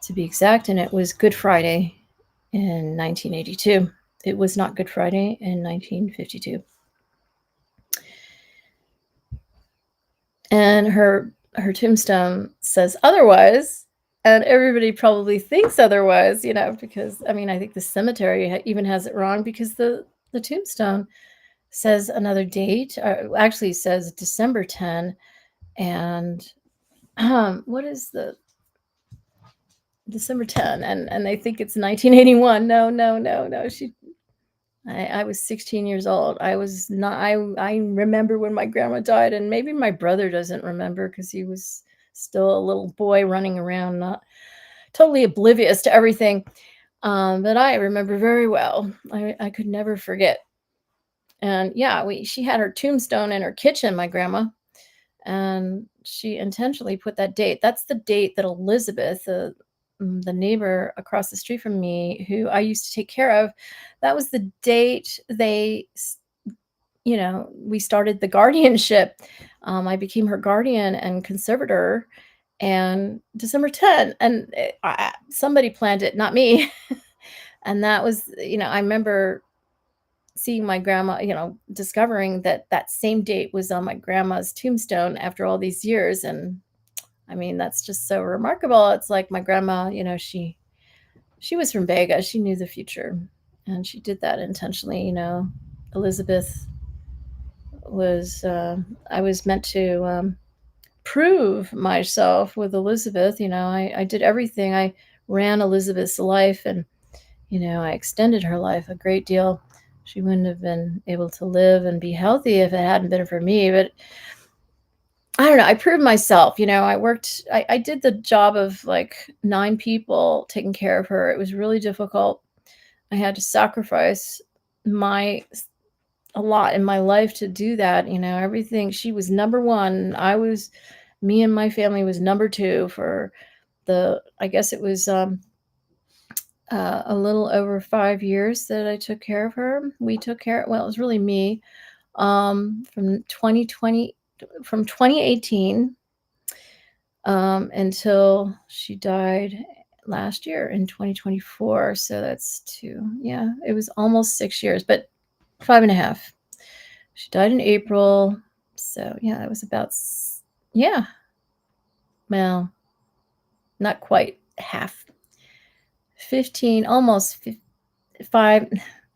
to be exact. And it was Good Friday in 1982. It was not Good Friday in 1952. And her tombstone says otherwise, and everybody probably thinks otherwise, because I think the cemetery even has it wrong, because the tombstone says another date, or actually says December 10, and what is the December 10, and they think it's 1981. No. I was 16 years old. I was not. I remember when my grandma died, and maybe my brother doesn't remember because he was still a little boy running around, not totally oblivious to everything. But I remember very well. I could never forget. And yeah, she had her tombstone in her kitchen, my grandma, and she intentionally put that date. That's the date that Elisabeth, the neighbor across the street from me, who I used to take care of, that was the date we started the guardianship. I became her guardian and conservator, and December 10, and somebody planned it, not me. And that was, I remember seeing my grandma, discovering that same date was on my grandma's tombstone after all these years. And that's just so remarkable. It's like my grandma, she was from Vega. She knew the future, and she did that intentionally. Elisabeth was, I was meant to prove myself with Elisabeth. I did everything. I ran Elisabeth's life, and, I extended her life a great deal. She wouldn't have been able to live and be healthy if it hadn't been for me. But I don't know. I proved myself. I did the job of like 9 people taking care of her. It was really difficult. I had to sacrifice a lot in my life to do that. Everything. She was number 1. Me and my family was number 2 for I guess it was a little over 5 years that I took care of her. It was really me, from 2018 until she died last year in 2024. So that's 2. Yeah, it was almost 6 years, but 5.5. She died in April. So yeah, it was about, yeah, well, not quite half. 15, almost 5,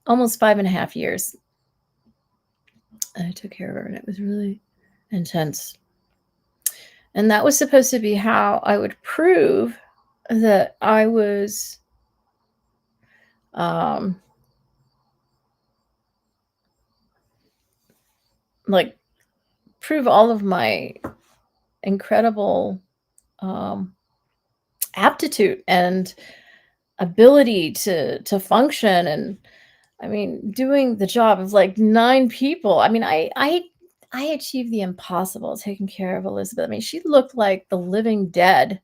almost 5.5 years. I took care of her, and it was really intense. And that was supposed to be how I would prove that I was prove all of my incredible aptitude and ability to function, and doing the job of like 9 people. I achieved the impossible taking care of Elisabeth. She looked like the living dead.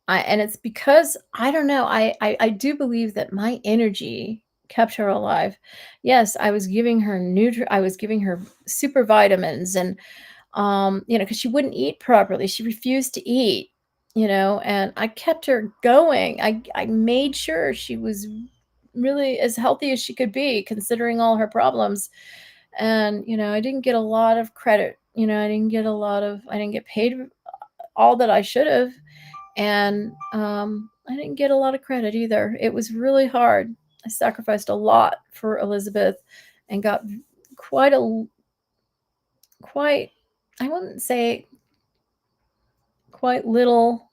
And it's because, I don't know, I do believe that my energy kept her alive. Yes, I was giving her I was giving her super vitamins and because she wouldn't eat properly. She refused to eat, and I kept her going. I made sure she was really as healthy as she could be, considering all her problems. And, I didn't get a lot of credit. I didn't get paid all that I should have. And I didn't get a lot of credit either. It was really hard. I sacrificed a lot for Elisabeth and got quite I wouldn't say quite little,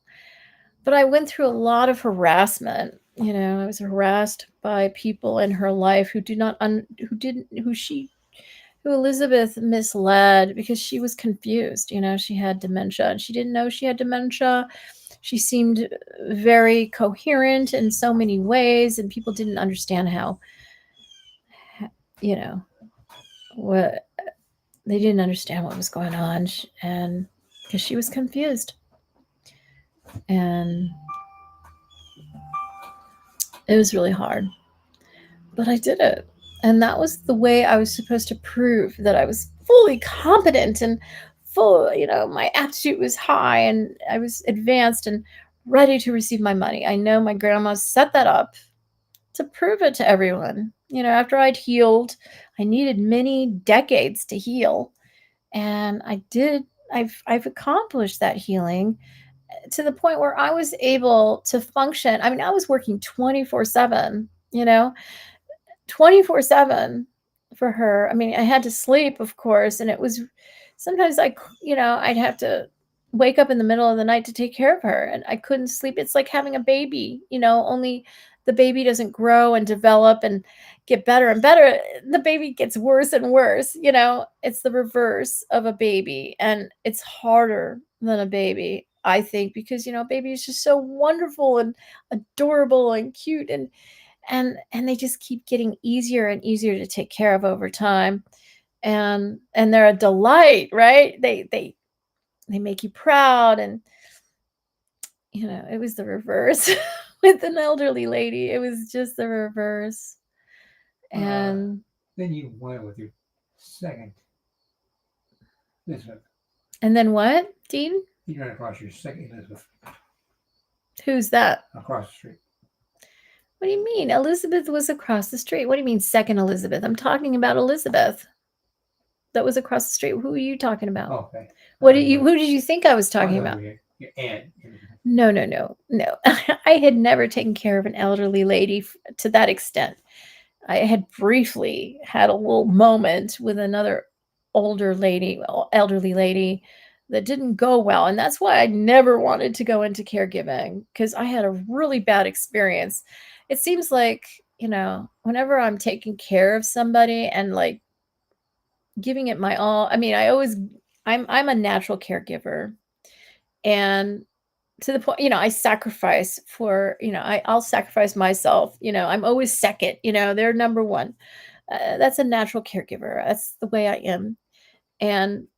but I went through a lot of harassment. I was harassed by people in her life who did not who Elisabeth misled because she was confused. She had dementia and she didn't know she had dementia. She seemed very coherent in so many ways, and people didn't understand what they didn't understand what was going on, and because she was confused. And it was really hard, but I did it. And that was the way I was supposed to prove that I was fully competent and my aptitude was high and I was advanced and ready to receive my money. I know my grandma set that up to prove it to everyone. After I'd healed, I needed many decades to heal. And I did. I've accomplished that healing to the point where I was able to function. I mean, I was working 24/7, 24/7 for her. I mean, I had to sleep, of course, and it was sometimes I'd have to wake up in the middle of the night to take care of her, and I couldn't sleep. It's like having a baby, only the baby doesn't grow and develop and get better and better. The baby gets worse and worse, It's the reverse of a baby, and it's harder than a baby, I think, because a baby is just so wonderful and adorable and cute and they just keep getting easier and easier to take care of over time. And they're a delight, right? They make you proud. And it was the reverse with an elderly lady. It was just the reverse. And then you went with your second Elizabeth. And then what, Dean? You ran across your second Elizabeth Who's that? across the street. What do you mean? Elisabeth was across the street. What do you mean second Elizabeth? I'm talking about Elisabeth. That was across the street. Who are you talking about? Oh, okay. Who did you think I was talking about? Your aunt. No. I had never taken care of an elderly lady to that extent. I had briefly had a little moment with another elderly lady that didn't go well. And that's why I never wanted to go into caregiving, because I had a really bad experience. It seems like, whenever I'm taking care of somebody and like giving it my all, I mean, I'm a natural caregiver. And to the point, I sacrifice for, I'll sacrifice myself. I'm always second, they're number one. That's a natural caregiver. That's the way I am. And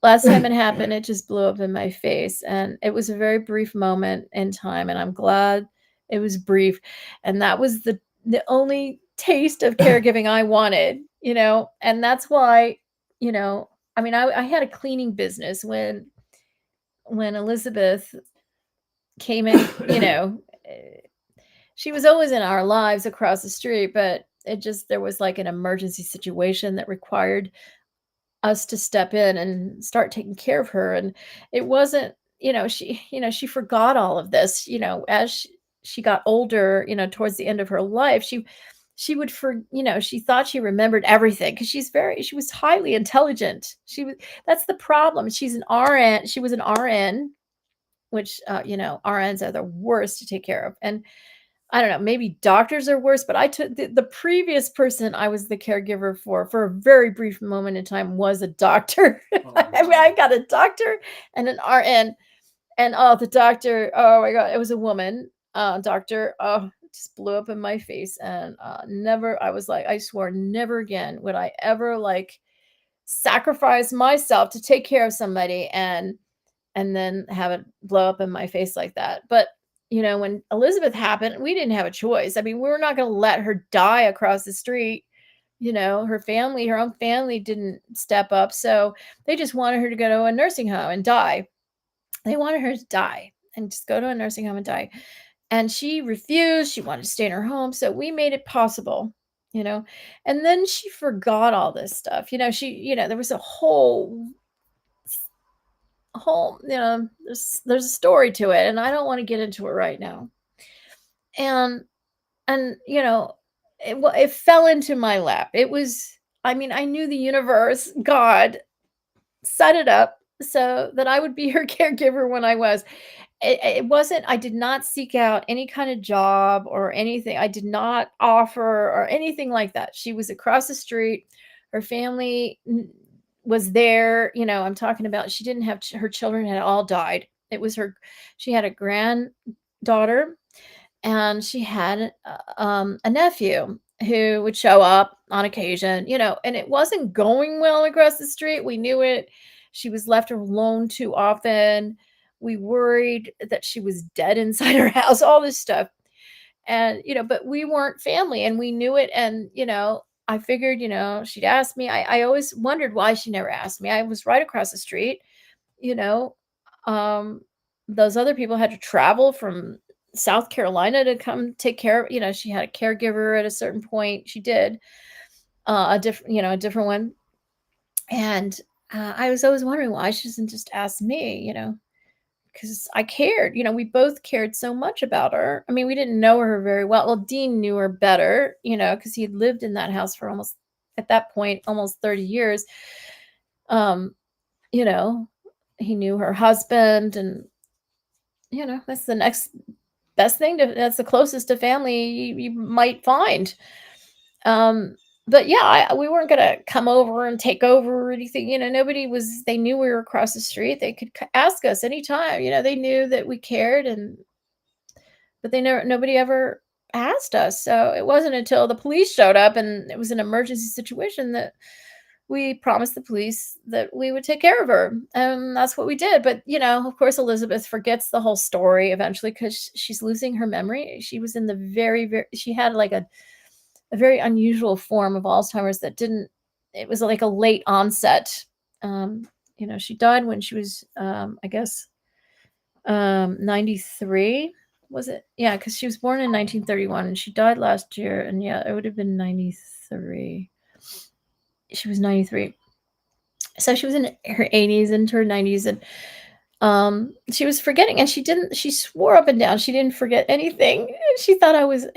last time it happened, it just blew up in my face. And it was a very brief moment in time. And I'm glad it was brief. And that was the only taste of caregiving I wanted, and that's why, I mean, I had a cleaning business when Elisabeth came in, she was always in our lives across the street, but there was like an emergency situation that required us to step in and start taking care of her. And it wasn't, she forgot all of this, as she got older, towards the end of her life, she would she thought she remembered everything because she was highly intelligent. That's the problem. She's an RN. She was an RN, which, RNs are the worst to take care of. And I don't know, maybe doctors are worse, but I took the previous person I was the caregiver for a very brief moment in time was a doctor. I mean, I got a doctor and an RN, and the doctor, oh my God, it was a woman doctor. Oh, it just blew up in my face. And I was like, I swore never again would I ever like sacrifice myself to take care of somebody and then have it blow up in my face like that. But when Elizabeth happened, we didn't have a choice. I mean, we were not going to let her die across the street. Her own family didn't step up. So they just wanted her to go to a nursing home and die. They wanted her to die and just go to a nursing home and die. And she refused. She wanted to stay in her home. So we made it possible, and then she forgot all this stuff. There was a whole, there's a story to it, and I don't want to get into it right now. And it fell into my lap. I knew the universe, God, set it up so that I would be her caregiver when I was. It wasn't, I did not seek out any kind of job or anything. I did not offer or anything like that. She was across the street. Her family was there. I'm talking about, she didn't have, her children had all died. She had a granddaughter, and she had a nephew who would show up on occasion, and it wasn't going well across the street. We knew it. She was left alone too often. We worried that she was dead inside her house, all this stuff. And, but we weren't family, and we knew it. And, I figured, she'd ask me. I always wondered why she never asked me. I was right across the street, you know. Those other people had to travel from South Carolina to come take care of, she had a caregiver at a certain point. She did a different one. And I was always wondering why she doesn't just ask me, because I cared. We both cared so much about her. I mean, we didn't know her very well. Well, Dean knew her better, because he had lived in that house for at that point, almost 30 years. He knew her husband, and, that's the next best thing that's the closest to family you might find. But yeah, we weren't gonna come over and take over or anything. They knew we were across the street. They could ask us anytime. They knew that we cared, but nobody ever asked us. So it wasn't until the police showed up and it was an emergency situation that we promised the police that we would take care of her. And that's what we did. But, of course, Elizabeth forgets the whole story eventually because she's losing her memory. She was in she had like a very unusual form of Alzheimer's it was like a late onset. She died when she was, I guess, 93. Was it? Yeah, because she was born in 1931 and she died last year. And yeah, it would have been 93. She was 93. So she was in her 80s, into her 90s. And she was forgetting, and she swore up and down she didn't forget anything. She always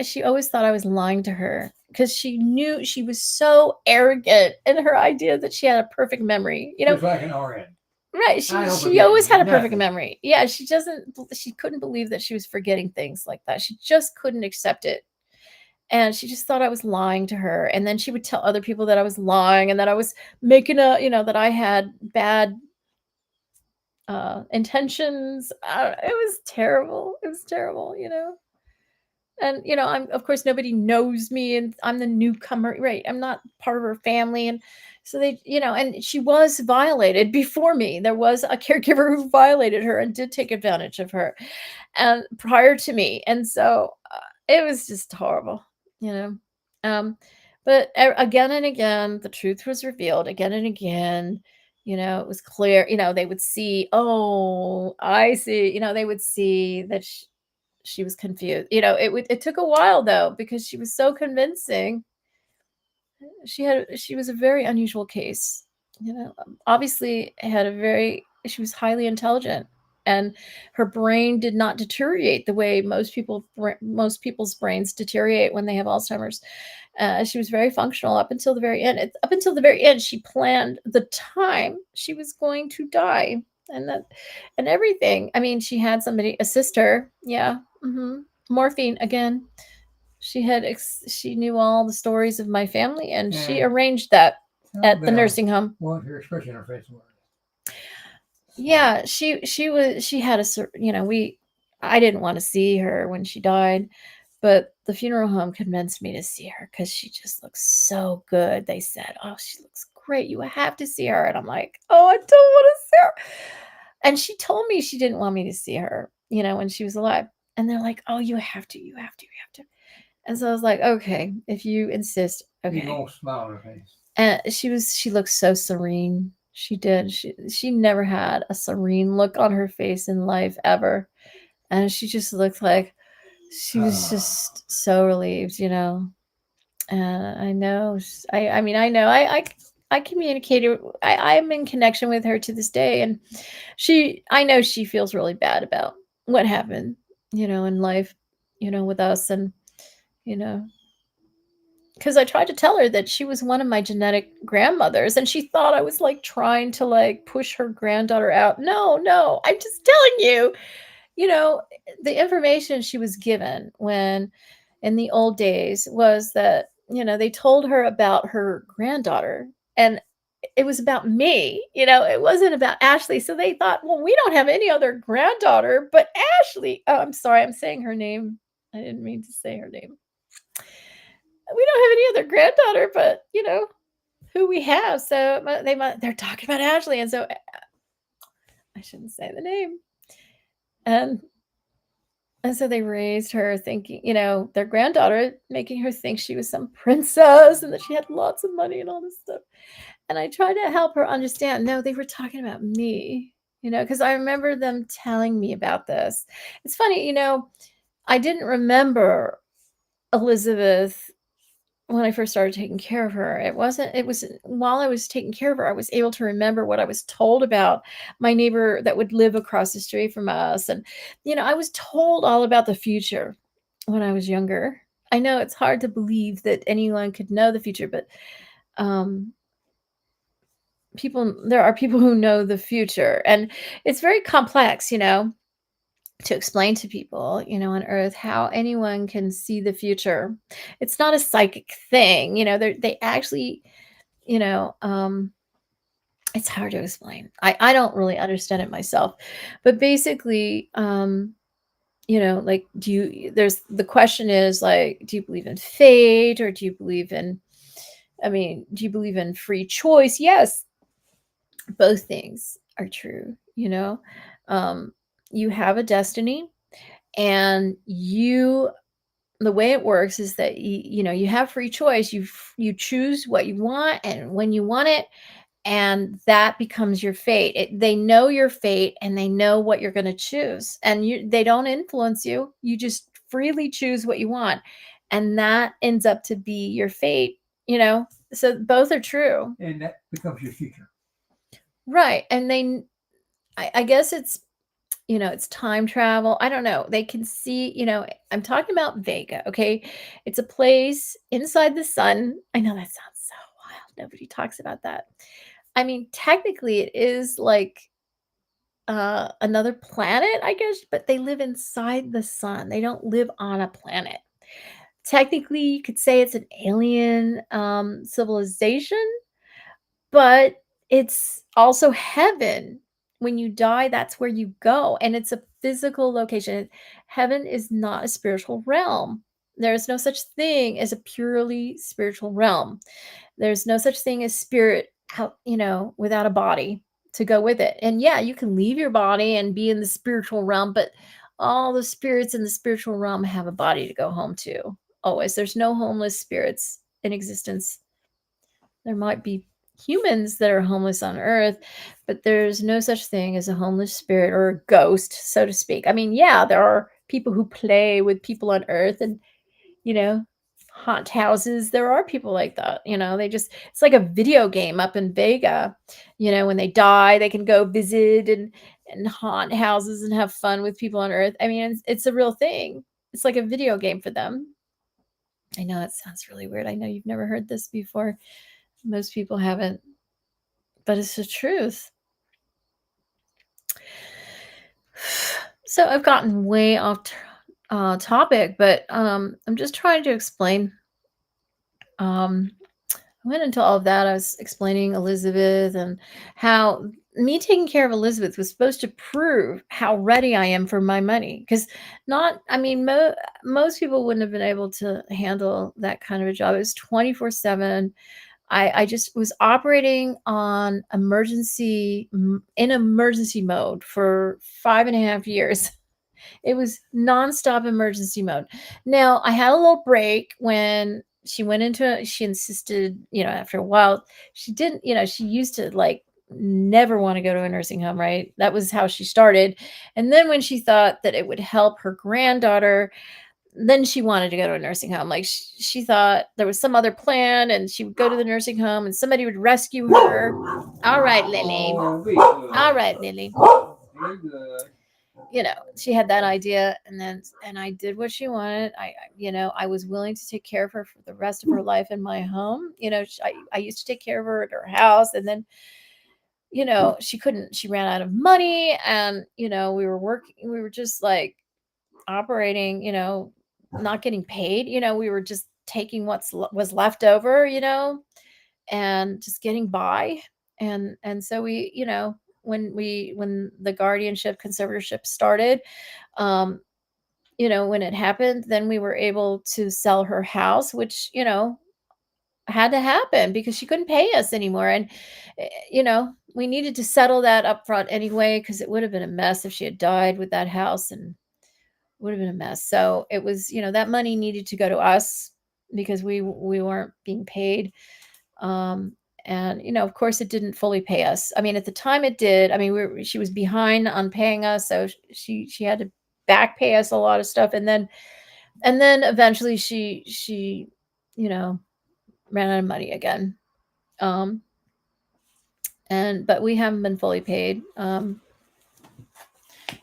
thought I was lying to her because she knew she was so arrogant in her idea that she had a perfect memory. Just like an RN. Right. She always had a perfect memory. Yeah. She couldn't believe that she was forgetting things like that. She just couldn't accept it. And she just thought I was lying to her. And then she would tell other people that I was lying and that I was making that I had bad intentions. It was terrible. It was terrible, And, of course, nobody knows me, and I'm the newcomer, right? I'm not part of her family. And so they, and she was violated before me. There was a caregiver who violated her and did take advantage of her and prior to me. And so it was just horrible, but again and again, the truth was revealed again and again. It was clear, they would see, oh, I see, they would see that she was confused. It took a while though, because she was so convincing. She was a very unusual case, obviously she was highly intelligent, and her brain did not deteriorate the way most people's brains deteriorate when they have Alzheimer's. She was very functional up until the very end. Up until the very end, she planned the time she was going to die and everything. I mean, she had somebody assist her. Yeah. Morphine again. She knew all the stories of my family, and she arranged that at the nursing home. Well, your expression on her face was. Yeah, she had I didn't want to see her when she died, but the funeral home convinced me to see her because she just looks so good. They said, oh, she looks great. You have to see her. And I'm like, oh, I don't want to see her. And she told me she didn't want me to see her, when she was alive. And they're like, oh, you have to. And so I was like, okay, if you insist, Big okay. old smile on her face. And she looked so serene. She did. She never had a serene look on her face in life ever. And she just looked like she was just so relieved, you know. And I know, I mean, I know, I communicated, I'm in connection with her to this day. And I know she feels really bad about what happened, you know, in life, you know, with us. And, you know, because I tried to tell her that she was one of my genetic grandmothers, and she thought I was like trying to like push her granddaughter out. No, I'm just telling you, you know, the information she was given when in the old days was that, you know, they told her about her granddaughter, and it was about me, you know, it wasn't about Ashley. So they thought, well, we don't have any other granddaughter but Ashley. Oh, I'm sorry, I'm saying her name. I didn't mean to say her name. We don't have any other granddaughter but, you know, who we have. So they're talking about Ashley. And so I shouldn't say the name. And so they raised her thinking, you know, their granddaughter, making her think she was some princess and that she had lots of money and all this stuff. And I tried to help her understand, no, they were talking about me, you know, because I remember them telling me about this. It's funny, you know, I didn't remember Elisabeth when I first started taking care of her. It was while I was taking care of her, I was able to remember what I was told about my neighbor that would live across the street from us. And, you know, I was told all about the future when I was younger. I know it's hard to believe that anyone could know the future, but um, there are people who know the future, and it's very complex, you know, to explain to people, you know, on earth how anyone can see the future. It's not a psychic thing, you know, they actually, you know, it's hard to explain. I don't really understand it myself, but basically, you know, like, there's the question is like, do you believe in fate, or do you believe in, do you believe in free choice? Yes, both things are true, you know. You have a destiny, and the way it works is that you know, you have free choice. You choose what you want and when you want it, and that becomes your fate. They know your fate, and they know what you're going to choose, and they don't influence you. You just freely choose what you want, and that ends up to be your fate, you know. So both are true. And that becomes your future. Right. And I guess it's, you know, it's time travel. I don't know. They can see, you know, I'm talking about Vega, okay? It's a place inside the sun. I know that sounds so wild. Nobody talks about that. I mean, technically it is like another planet, I guess, but they live inside the sun. They don't live on a planet. Technically, you could say it's an alien civilization, but it's also heaven. When you die, that's where you go, and it's a physical location. Heaven is not a spiritual realm. There is no such thing as a purely spiritual realm. There's no such thing as spirit out, you know, without a body to go with it. And yeah, you can leave your body and be in the spiritual realm, but all the spirits in the spiritual realm have a body to go home to. Always. There's no homeless spirits in existence. There might be humans that are homeless on earth, but there's no such thing as a homeless spirit or a ghost, so to speak. I mean, yeah, there are people who play with people on earth and, you know, haunt houses. There are people like that, you know, it's like a video game up in Vega. You know, when they die, they can go visit and haunt houses and have fun with people on earth. I mean, it's a real thing. It's like a video game for them. I know it sounds really weird. I know you've never heard this before. Most people haven't, but it's the truth. So I've gotten way off topic, but I'm just trying to explain. I went into all of that. I was explaining Elisabeth and how me taking care of Elisabeth was supposed to prove how ready I am for my money. Because most people wouldn't have been able to handle that kind of a job. It was 24/7. I just was operating on emergency mode for 5.5 years. It was nonstop emergency mode. Now, I had a little break when she went into she insisted, after a while, she didn't, she used to like never want to go to a nursing home, right? That was how she started. And then when she thought that it would help her granddaughter, then she wanted to go to a nursing home. Like she thought there was some other plan and she would go to the nursing home and somebody would rescue her. All right, Lily. All right, Lily. She had that idea, and I did what she wanted. I was willing to take care of her for the rest of her life in my home. I used to take care of her at her house, and then, she ran out of money, and, we were just like operating, not getting paid. We were just taking was left over, and just getting by. And so when the guardianship conservatorship started, when it happened, then we were able to sell her house, which, had to happen because she couldn't pay us anymore. And, we needed to settle that up front anyway, because it would have been a mess if she had died with that house, and would have been a mess. So it was, that money needed to go to us because we weren't being paid. And of course it didn't fully pay us. I mean, at the time it did. I mean, she was behind on paying us, so she had to back pay us a lot of stuff, and then eventually she ran out of money again. But we haven't been fully paid.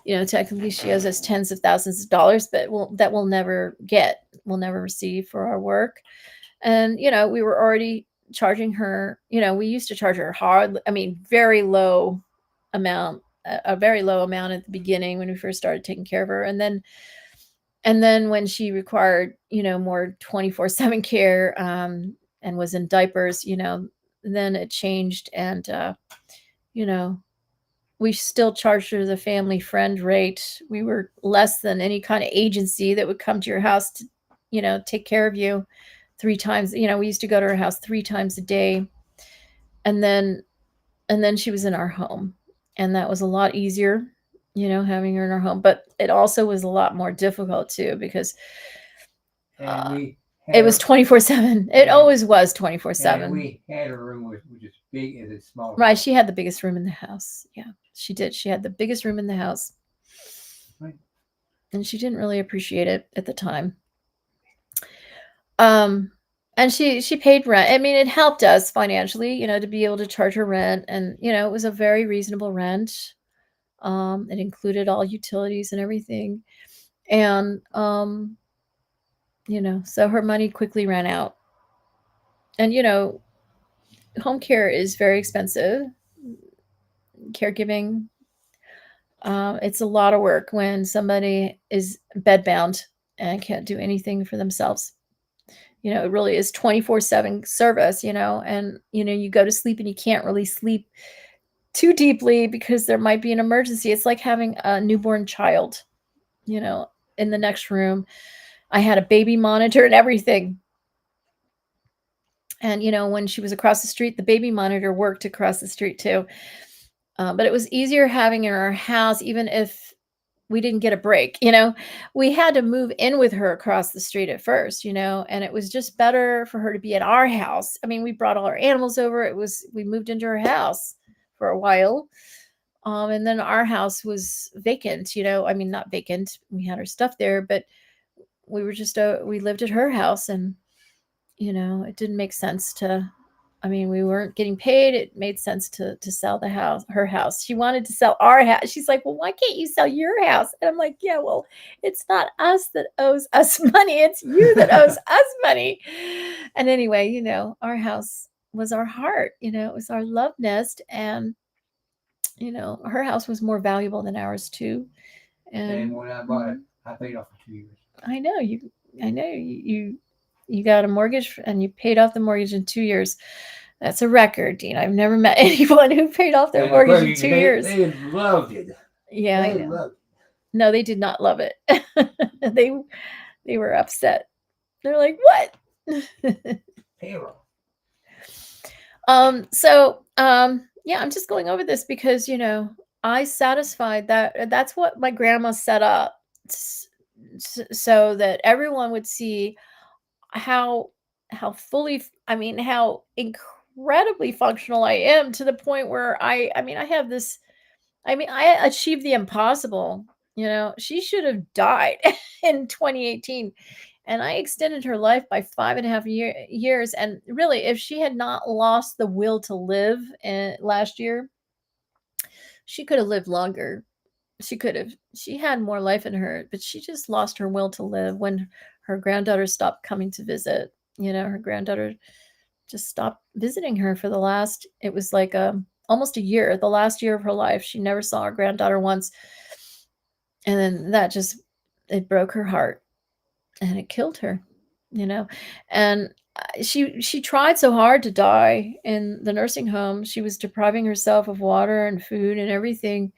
Technically she owes us tens of thousands of dollars, but we'll never receive for our work. And, we were already charging her, we used to charge her very low amount, a very low amount at the beginning when we first started taking care of her. And then when she required, more 24/7 care, and was in diapers, then it changed. And, we still charged her the family friend rate. We were less than any kind of agency that would come to your house to, take care of you 3 times. We used to go to her house 3 times a day. And then she was in our home. And that was a lot easier, having her in our home. But it also was a lot more difficult too, because it was 24/7. It always was 24/7. We had a room which was as big as a small. Right. She had the biggest room in the house. Yeah, she did. She had the biggest room in the house. Right. And she didn't really appreciate it at the time. And she paid rent. I mean, it helped us financially, to be able to charge her rent. And, it was a very reasonable rent. It included all utilities and everything. And, so her money quickly ran out. And, home care is very expensive. Caregiving. It's a lot of work when somebody is bedbound and can't do anything for themselves. It really is 24/7 service, and, you go to sleep and you can't really sleep too deeply because there might be an emergency. It's like having a newborn child, in the next room. I had a baby monitor and everything. And, when she was across the street, the baby monitor worked across the street too. But it was easier having in our house, even if we didn't get a break. We had to move in with her across the street at first, and it was just better for her to be at our house. I mean, we brought all our animals over. We moved into her house for a while. And then our house was vacant, I mean, not vacant. We had our stuff there, but we were just, we lived at her house, and, it didn't make sense we weren't getting paid. It made sense to sell her house. She wanted to sell our house. She's like, well, why can't you sell your house? And I'm like, yeah, well, it's not us that owes us money. It's you that owes us money. And anyway, our house was our heart, it was our love nest. And, her house was more valuable than ours too. And when I bought it, I paid off for 2 years. I know you got a mortgage and you paid off the mortgage in 2 years. That's a record, Dean. I've never met anyone who paid off their mortgage in 2 years. They loved it. Yeah, I know. No, they did not love it. They were upset. They're like, what? Payroll. Yeah, I'm just going over this because, I satisfied that's what my grandma set up. so that everyone would see how fully, I mean, how incredibly functional I am, to the point where I mean, I have this, I mean, I achieved the impossible. She should have died in 2018, and I extended her life by 5.5 years. And really, if she had not lost the will to live last year, she could have lived longer. She could have. She had more life in her, but she just lost her will to live when her granddaughter stopped coming to visit. Her granddaughter just stopped visiting her for the last, it was like almost a year, the last year of her life. She never saw her granddaughter once. And then that just, it broke her heart, and it killed her, and she tried so hard to die in the nursing home. She was depriving herself of water and food and everything,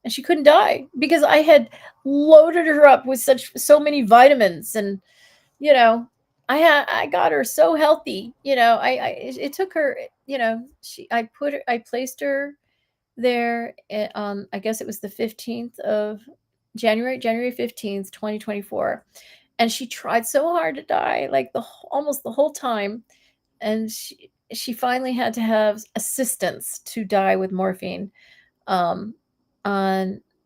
and she couldn't die because I had loaded her up with so many vitamins. And I got her so healthy. It took her, I placed her there I guess it was the 15th of January 15th, 2024. And she tried so hard to die, like almost the whole time. And she finally had to have assistance to die with morphine on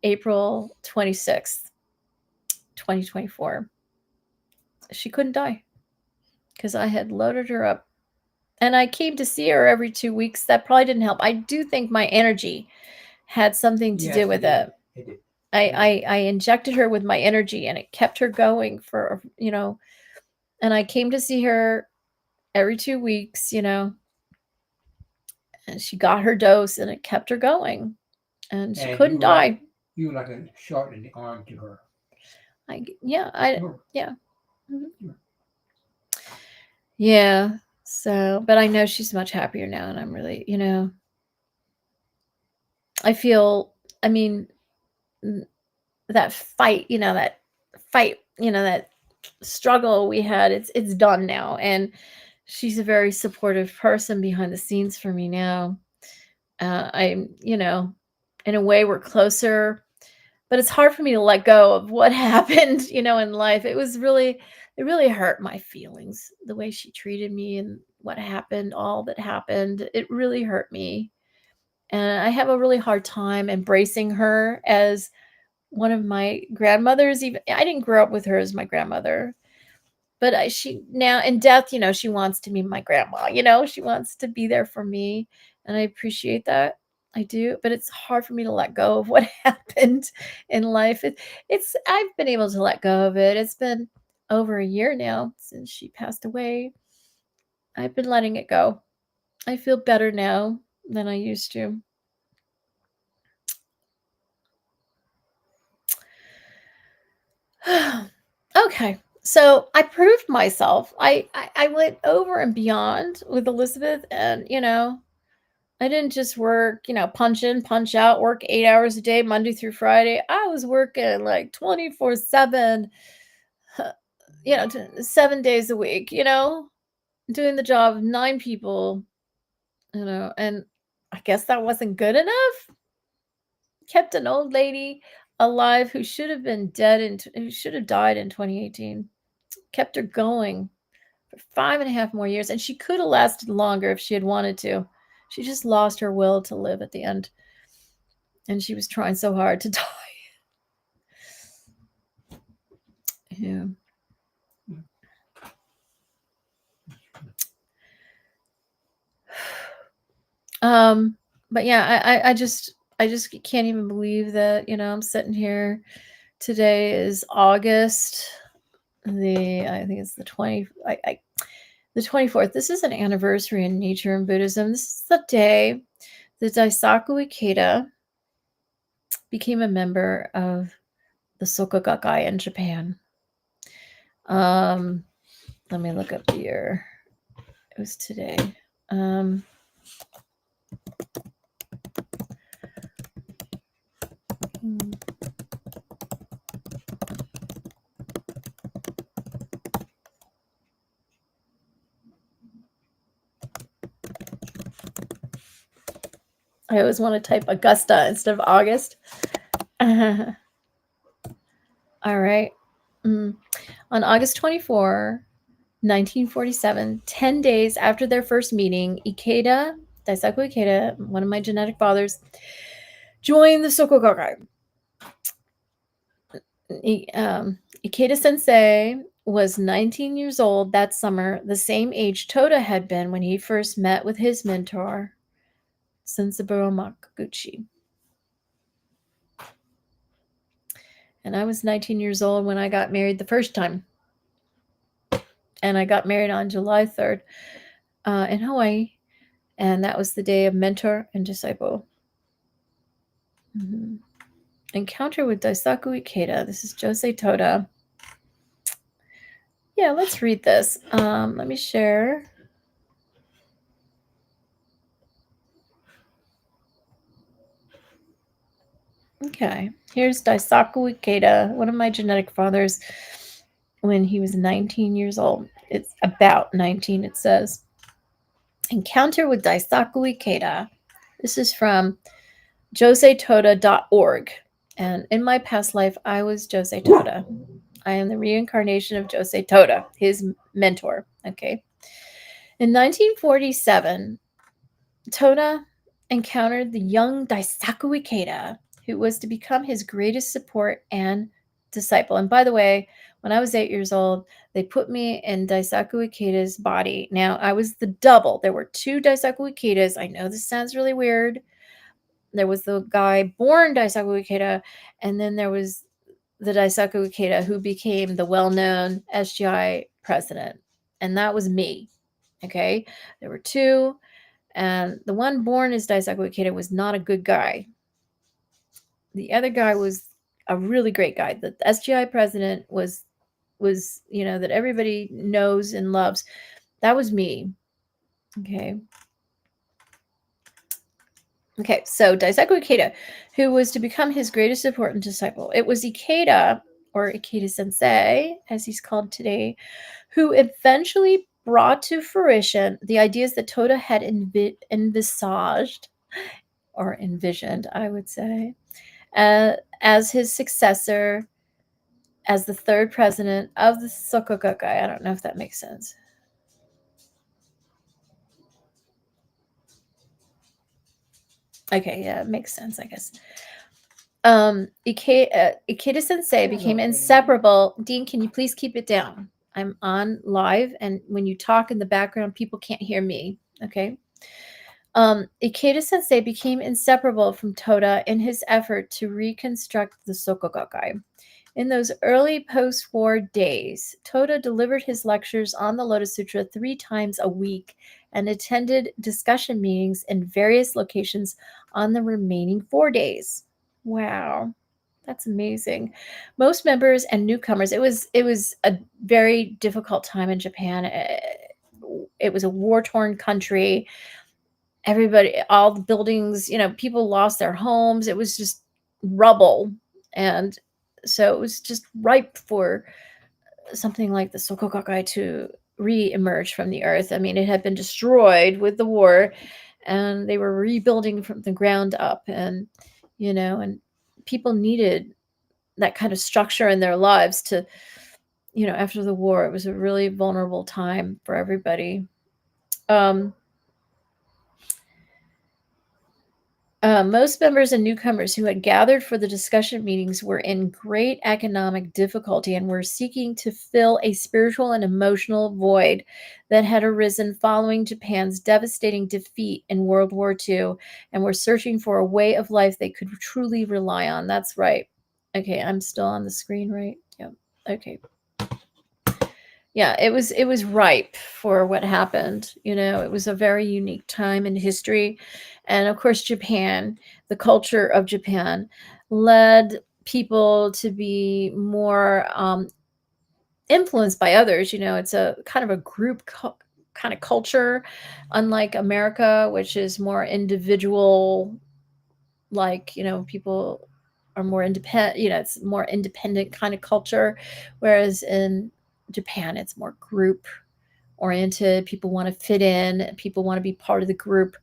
April 26th, 2024. She couldn't die because I had loaded her up. And I came to see her every 2 weeks. That probably didn't help. I do think my energy had something to do with it. It did. I injected her with my energy, and it kept her going for, and I came to see her every 2 weeks, and she got her dose, and it kept her going, and she couldn't die. You were like a shot in the arm to her. Yeah. Sure. Mhm. Yeah. So, but I know she's much happier now, and I'm really, I feel, I mean, that fight, that struggle we had, it's done now. And she's a very supportive person behind the scenes for me now. I'm, in a way we're closer, but it's hard for me to let go of what happened, in life. It really hurt my feelings, the way she treated me and what happened, all that happened. It really hurt me. And I have a really hard time embracing her as one of my grandmothers. Even I didn't grow up with her as my grandmother, but she now in death, she wants to be my grandma. She wants to be there for me, and I appreciate that. I do, but it's hard for me to let go of what happened in life. I've been able to let go of it. It's been over a year now since she passed away. I've been letting it go. I feel better now than I used to. Okay, so I proved myself. I went over and beyond with Elisabeth, and I didn't just work, punch in, punch out, work 8 hours a day, Monday through Friday. I was working like 24/7, 7 days a week, doing the job of 9 people, and I guess that wasn't good enough. Kept an old lady alive who should have been dead and who should have died in 2018. Kept her going for 5.5 more years, and she could have lasted longer if she had wanted to. She just lost her will to live at the end, and she was trying so hard to die. Yeah. But yeah, I just can't even believe that, I'm sitting here. Today is August I think it's the 24th. This is an anniversary in nature and Buddhism. This is the day that Daisaku Ikeda became a member of the Soka Gakkai in Japan. Let me look up the year. It was today. I always want to type Augusta instead of August. All All right. On August 24, 1947, 10 days after their first meeting, Daisaku Ikeda, one of my genetic fathers, joined the Soka Gakkai. Ikeda sensei was 19 years old that summer, the same age Toda had been when he first met with his mentor, Sensaburo Makaguchi. And I was 19 years old when I got married the first time. And I got married on July 3rd in Hawaii. And that was the day of mentor and disciple. Encounter with Daisaku Ikeda. This is Josei Toda. Yeah, let's read this. Let me share. Okay, here's Daisaku Ikeda, one of my genetic fathers, when he was 19 years old. It's about 19, it says. Encounter with Daisaku Ikeda. This is from joseitoda.org. And in my past life, I was Josei Toda. I am the reincarnation of Josei Toda, his mentor. Okay. In 1947, Toda encountered the young Daisaku Ikeda, who was to become his greatest support and disciple. And by the way, when I was 8 years old, they put me in Daisaku Ikeda's body. Now, I was the double. There were 2 Daisaku Ikedas. I know this sounds really weird. There was the guy born Daisaku Ikeda, and then there was the Daisaku Ikeda who became the well-known SGI president. And that was me. Okay? There were 2. And the one born as Daisaku Ikeda was not a good guy. The other guy was a really great guy. The SGI president was that everybody knows and loves. That was me. Okay. Okay, so Daisaku Ikeda, who was to become his greatest support and disciple. It was Ikeda, or Ikeda Sensei, as he's called today, who eventually brought to fruition the ideas that Toda had envisaged, or envisioned, I would say, as his successor, as the 3rd president of the Soka Gakkai. I don't know if that makes sense. Okay, yeah, it makes sense, I guess. Ikeda Sensei became inseparable. Dean, can you please keep it down? I'm on live, and when you talk in the background, people can't hear me. Okay. Ikeda Sensei became inseparable from Toda in his effort to reconstruct the Soka Gakkai. In those early post-war days, Toda delivered his lectures on the Lotus Sutra 3 times a week and attended discussion meetings in various locations on the remaining 4 days. Wow, that's amazing. Most members and newcomers, it was a very difficult time in Japan. It was a war-torn country. Everybody, all the buildings, people lost their homes. It was just rubble. And so it was just ripe for something like the Soka Gakkai to re-emerge from the earth. I mean, it had been destroyed with the war, and they were rebuilding from the ground up. And, and people needed that kind of structure in their lives to, after the war. It was a really vulnerable time for everybody. Most members and newcomers who had gathered for the discussion meetings were in great economic difficulty and were seeking to fill a spiritual and emotional void that had arisen following Japan's devastating defeat in World War II, and were searching for a way of life they could truly rely on. That's right. Okay, I'm still on the screen, right? Yeah. Okay. Yeah, it was ripe for what happened. It was a very unique time in history. And of course, Japan, the culture of Japan, led people to be more influenced by others. It's a kind of a group kind of culture, unlike America, which is more individual, people are more independent, it's more independent kind of culture. Whereas in Japan, it's more group oriented. People want to fit in. People want to be part of the group.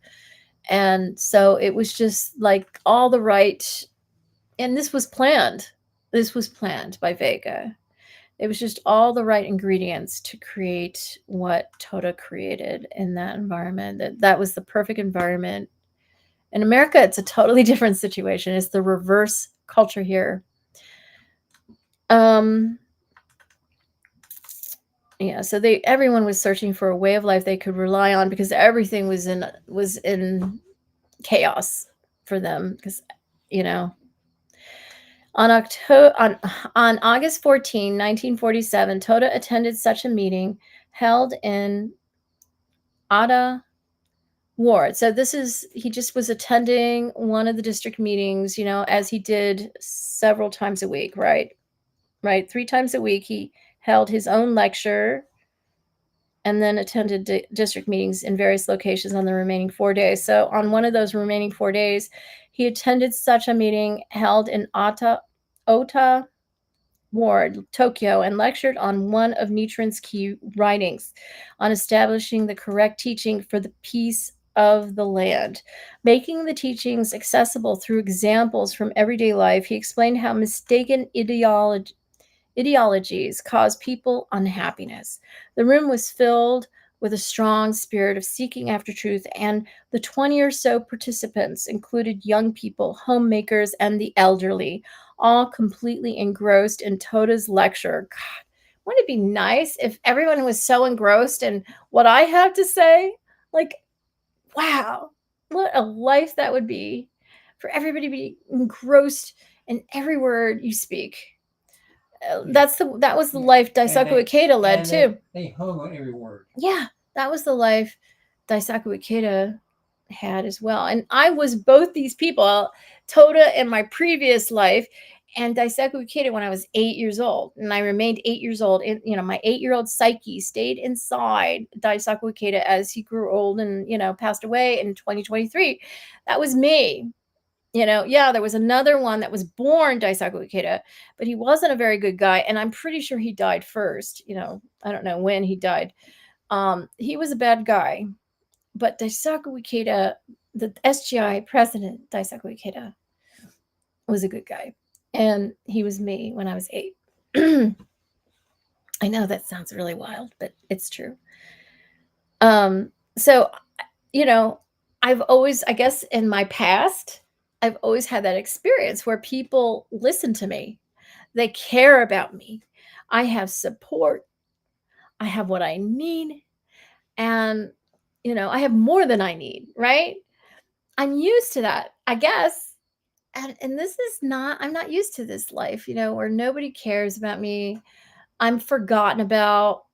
And so it was just like all the right, and this was planned. This was planned by Vega. It was just all the right ingredients to create what Toda created in that environment. That was the perfect environment. In America, it's a totally different situation. It's the reverse culture here. Yeah, so everyone was searching for a way of life they could rely on because everything was in chaos for them. Because, you know, on August 14, 1947, Toda attended such a meeting held in Ada Ward. So he just was attending one of the district meetings, as he did several times a week, right? Right. 3 times a week, he held his own lecture and then attended district meetings in various locations on the remaining 4 days. So on one of those remaining 4 days, he attended such a meeting held in Ota Ward, Tokyo, and lectured on one of Nichiren's key writings on establishing the correct teaching for the peace of the land. Making the teachings accessible through examples from everyday life, he explained how mistaken ideologies cause people unhappiness. The room was filled with a strong spirit of seeking after truth, and the 20 or so participants included young people, homemakers, and the elderly, all completely engrossed in Toda's lecture. God, wouldn't it be nice if everyone was so engrossed in what I have to say? Like, wow, what a life that would be for everybody to be engrossed in every word you speak. That was the life Daisaku Ikeda led too. They hung on every word. Yeah, that was the life Daisaku Ikeda had as well. And I was both these people, Toda in my previous life, and Daisaku Ikeda when I was 8 years old. And I remained 8 years old. And, my 8-year-old psyche stayed inside Daisaku Ikeda as he grew old and, passed away in 2023. That was me. There was another one that was born Daisaku Ikeda, but he wasn't a very good guy. And I'm pretty sure he died first. I don't know when he died. He was a bad guy. But Daisaku Ikeda, the SGI president, Daisaku Ikeda, was a good guy. And he was me when I was 8. I know that sounds really wild, but it's true. So, I've always, I guess in my past, I've always had that experience where people listen to me. They care about me. I have support. I have what I need. And, I have more than I need, right? I'm used to that, I guess. And this is not, I'm not used to this life, where nobody cares about me. I'm forgotten about.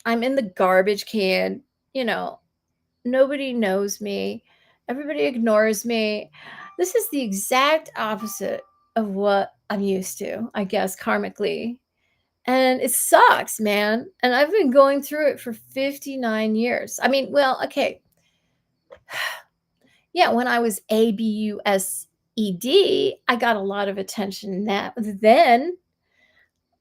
I'm in the garbage can, nobody knows me. Everybody ignores me. This is the exact opposite of what I'm used to, I guess, karmically. And it sucks, man. And I've been going through it for 59 years. I mean, well, okay. Yeah, when I was ABUSED, I got a lot of attention then,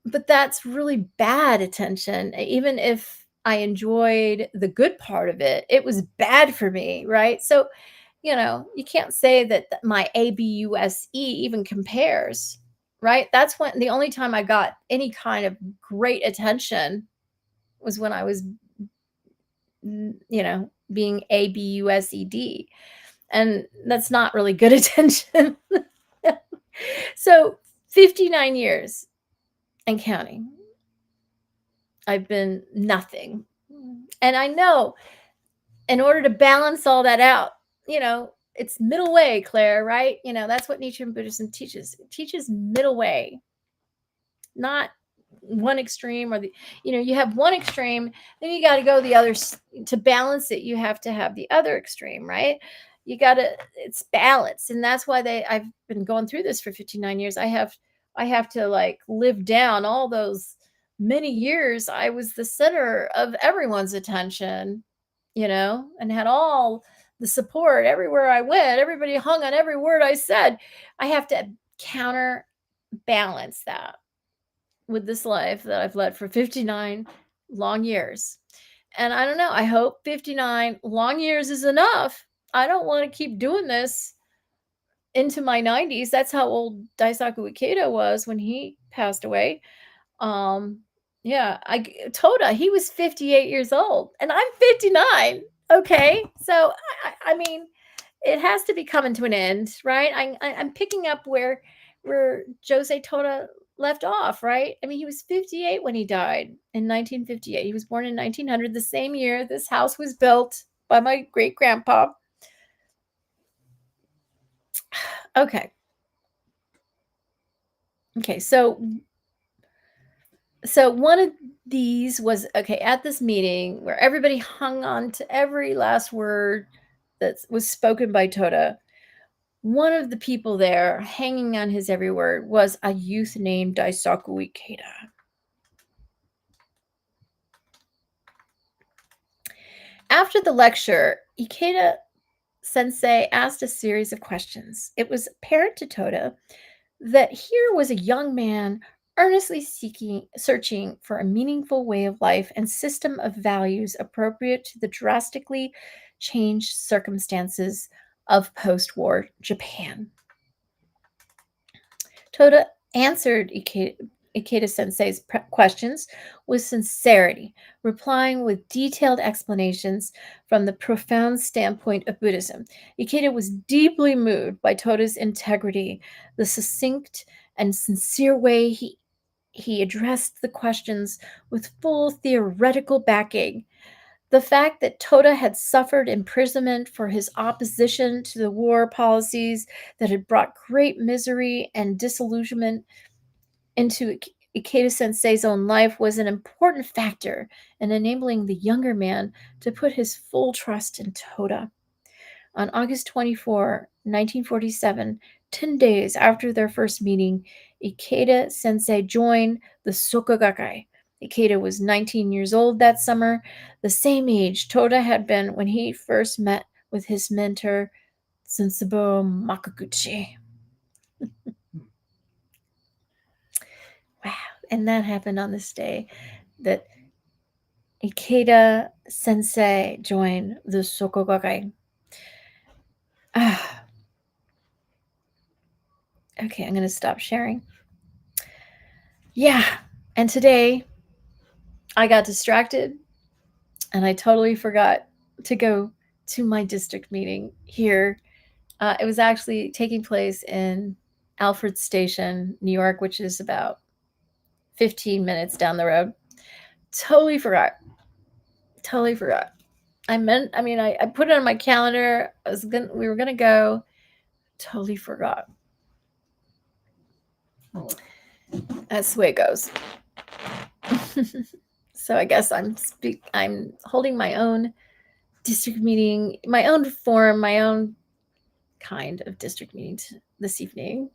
but that's really bad attention. Even if I enjoyed the good part of it, it was bad for me, right? So, you can't say that my ABUSE even compares, right? That's when the only time I got any kind of great attention was when I was, being ABUSED. And that's not really good attention. So 59 years and counting. I've been nothing. And I know in order to balance all that out, it's middle way, Claire, right? That's what Nichiren Buddhism teaches. It teaches middle way, not one extreme or you have one extreme, then you got to go the other to balance it. You have to have the other extreme, right? It's balance. And that's why I've been going through this for 59 years. I have to like live down all those many years. I was the center of everyone's attention, and had all the support everywhere I went. Everybody hung on every word I said. I have to counterbalance that with this life that I've led for 59 long years. And I don't know, I hope 59 long years is enough. I don't want to keep doing this into my 90s. That's how old Daisaku Ikeda was when he passed away. Yeah, Toda, he was 58 years old, and I'm 59. Okay, so I mean, it has to be coming to an end, right? I'm picking up where Jose Toda left off, right? I mean, he was 58 when he died in 1958. He was born in 1900, the same year this house was built by my great grandpa. Okay. Okay, so one of these was okay at this meeting where everybody hung on to every last word that was spoken by Toda. One of the people there hanging on his every word was a youth named Daisaku Ikeda. After the lecture, Ikeda sensei asked a series of questions. It was apparent to Toda that here was a young man earnestly searching for a meaningful way of life and system of values appropriate to the drastically changed circumstances of post-war Japan. Toda answered Ikeda sensei's questions with sincerity, replying with detailed explanations from the profound standpoint of Buddhism. Ikeda was deeply moved by Toda's integrity, the succinct and sincere way he addressed the questions with full theoretical backing. The fact that Toda had suffered imprisonment for his opposition to the war policies that had brought great misery and disillusionment into Ikeda sensei's own life was an important factor in enabling the younger man to put his full trust in Toda. On August 24, 1947, 10 days after their first meeting, Ikeda sensei joined the Soka Gakkai. Ikeda was 19 years old that summer, the same age Toda had been when he first met with his mentor, Senseibo Makaguchi. Wow. And that happened on this day that Ikeda sensei joined the Soka Gakkai. Okay, I'm going to stop sharing. Yeah. And today I got distracted and I totally forgot to go to my district meeting here. It was actually taking place in Alfred Station, New York, which is about 15 minutes down the road. Totally forgot. I put it on my calendar. We were gonna go. Totally forgot. Oh, That's the way it goes. So I guess I'm holding my own district meeting, my own form, my own kind of district meeting this evening.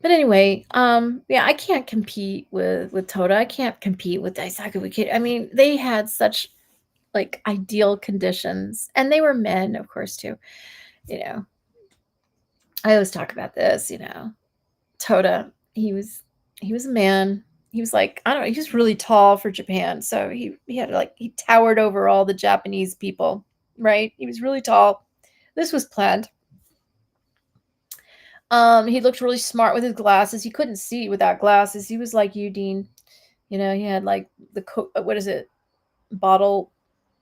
But anyway, yeah, I can't compete with Toda. I can't compete with Daisaku Ikeda. I mean, they had such like ideal conditions, and they were men, of course, too. You know, I always talk about this. You know, Toda, he was a man. He was like, I don't know, he was really tall for Japan, so he had like he towered over all the Japanese people, right? He was really tall. This was planned. He looked really smart with his glasses. He couldn't see without glasses. He was like you, Dean. You know, he had like the what is it? Bottle,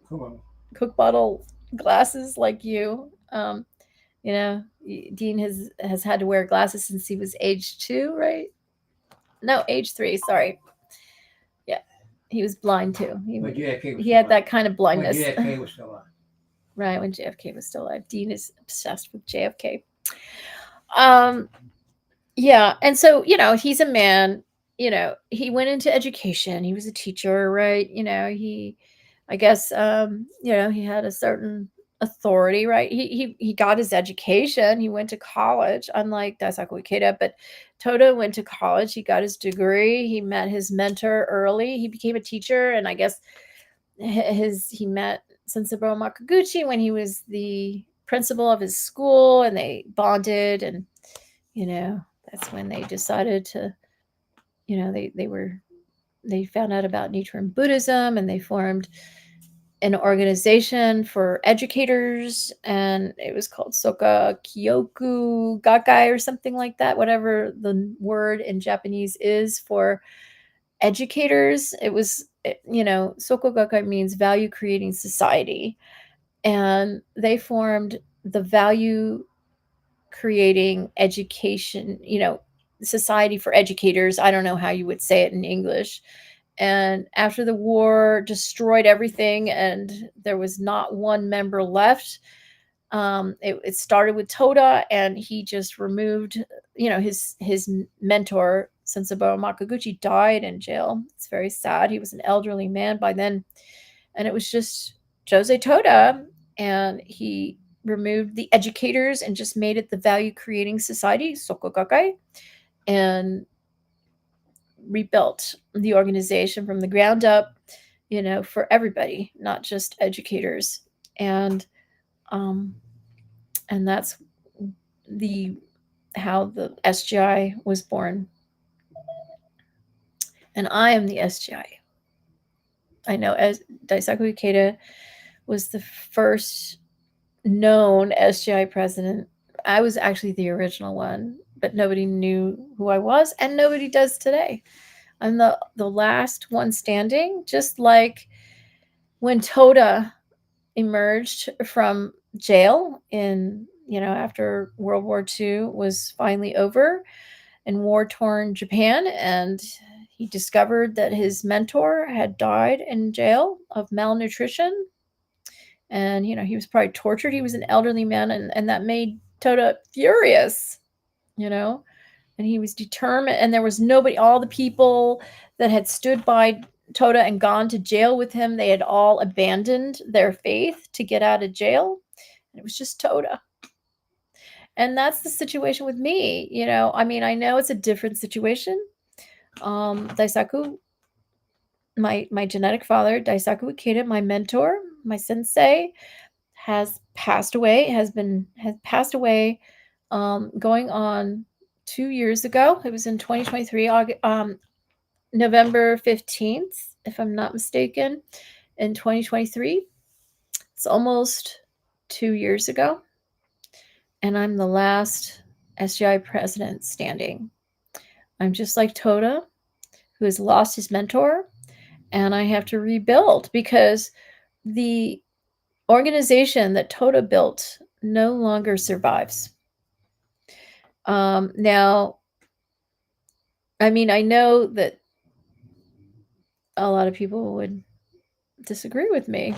cool. Coke bottle glasses like you. You know, Dean has had to wear glasses since he was age 2, right? No, age 3. Sorry. Yeah, he was blind too. He had that kind of blindness. When JFK was still alive. Right, when JFK was still alive. Dean is obsessed with JFK. Yeah, and so, you know, he's a man, you know, he went into education. He was a teacher, right? You know, I guess, you know, he had a certain authority, right? He got his education. He went to college, unlike Daisaku Ikeda, but Toda went to college. He got his degree. He met his mentor early. He became a teacher, and I guess he met Senseibo Makaguchi when he was the principal of his school, and they bonded, and you know, that's when they decided to, you know, they they found out about Nichiren Buddhism, and they formed an organization for educators, and it was called Soka Gakkai or something like that, whatever the word in Japanese is for educators. It was, Soka Gakkai means value creating society. And they formed the value creating education, society for educators. I don't know how you would say it in English. And after the war destroyed everything and there was not one member left, it started with Toda, and he just removed, his mentor, Sensabaru Makaguchi, died in jail. It's very sad. He was an elderly man by then. And it was just Jose Toda, and he removed the educators and just made it the value creating society, Soka Gakkai, and rebuilt the organization from the ground up, for everybody, not just educators. And that's how the SGI was born. And I am the SGI. I know as Daisaku Ikeda was the first known SGI president. I was actually the original one, but nobody knew who I was, and nobody does today. I'm the last one standing, just like when Toda emerged from jail after World War II was finally over in war-torn Japan, and he discovered that his mentor had died in jail of malnutrition. And, he was probably tortured. He was an elderly man, and that made Toda furious, and he was determined. And there was nobody, all the people that had stood by Toda and gone to jail with him, they had all abandoned their faith to get out of jail. And it was just Toda. And that's the situation with me. I know it's a different situation. Daisaku, my genetic father, Daisaku Ikeda, my mentor, my sensei, has passed away, has passed away going on 2 years ago. It was in 2023, November 15th, if I'm not mistaken, in 2023. It's almost 2 years ago. And I'm the last SGI president standing. I'm just like Toda, who has lost his mentor, and I have to rebuild because the organization that Toda built no longer survives. Now, I know that a lot of people would disagree with me.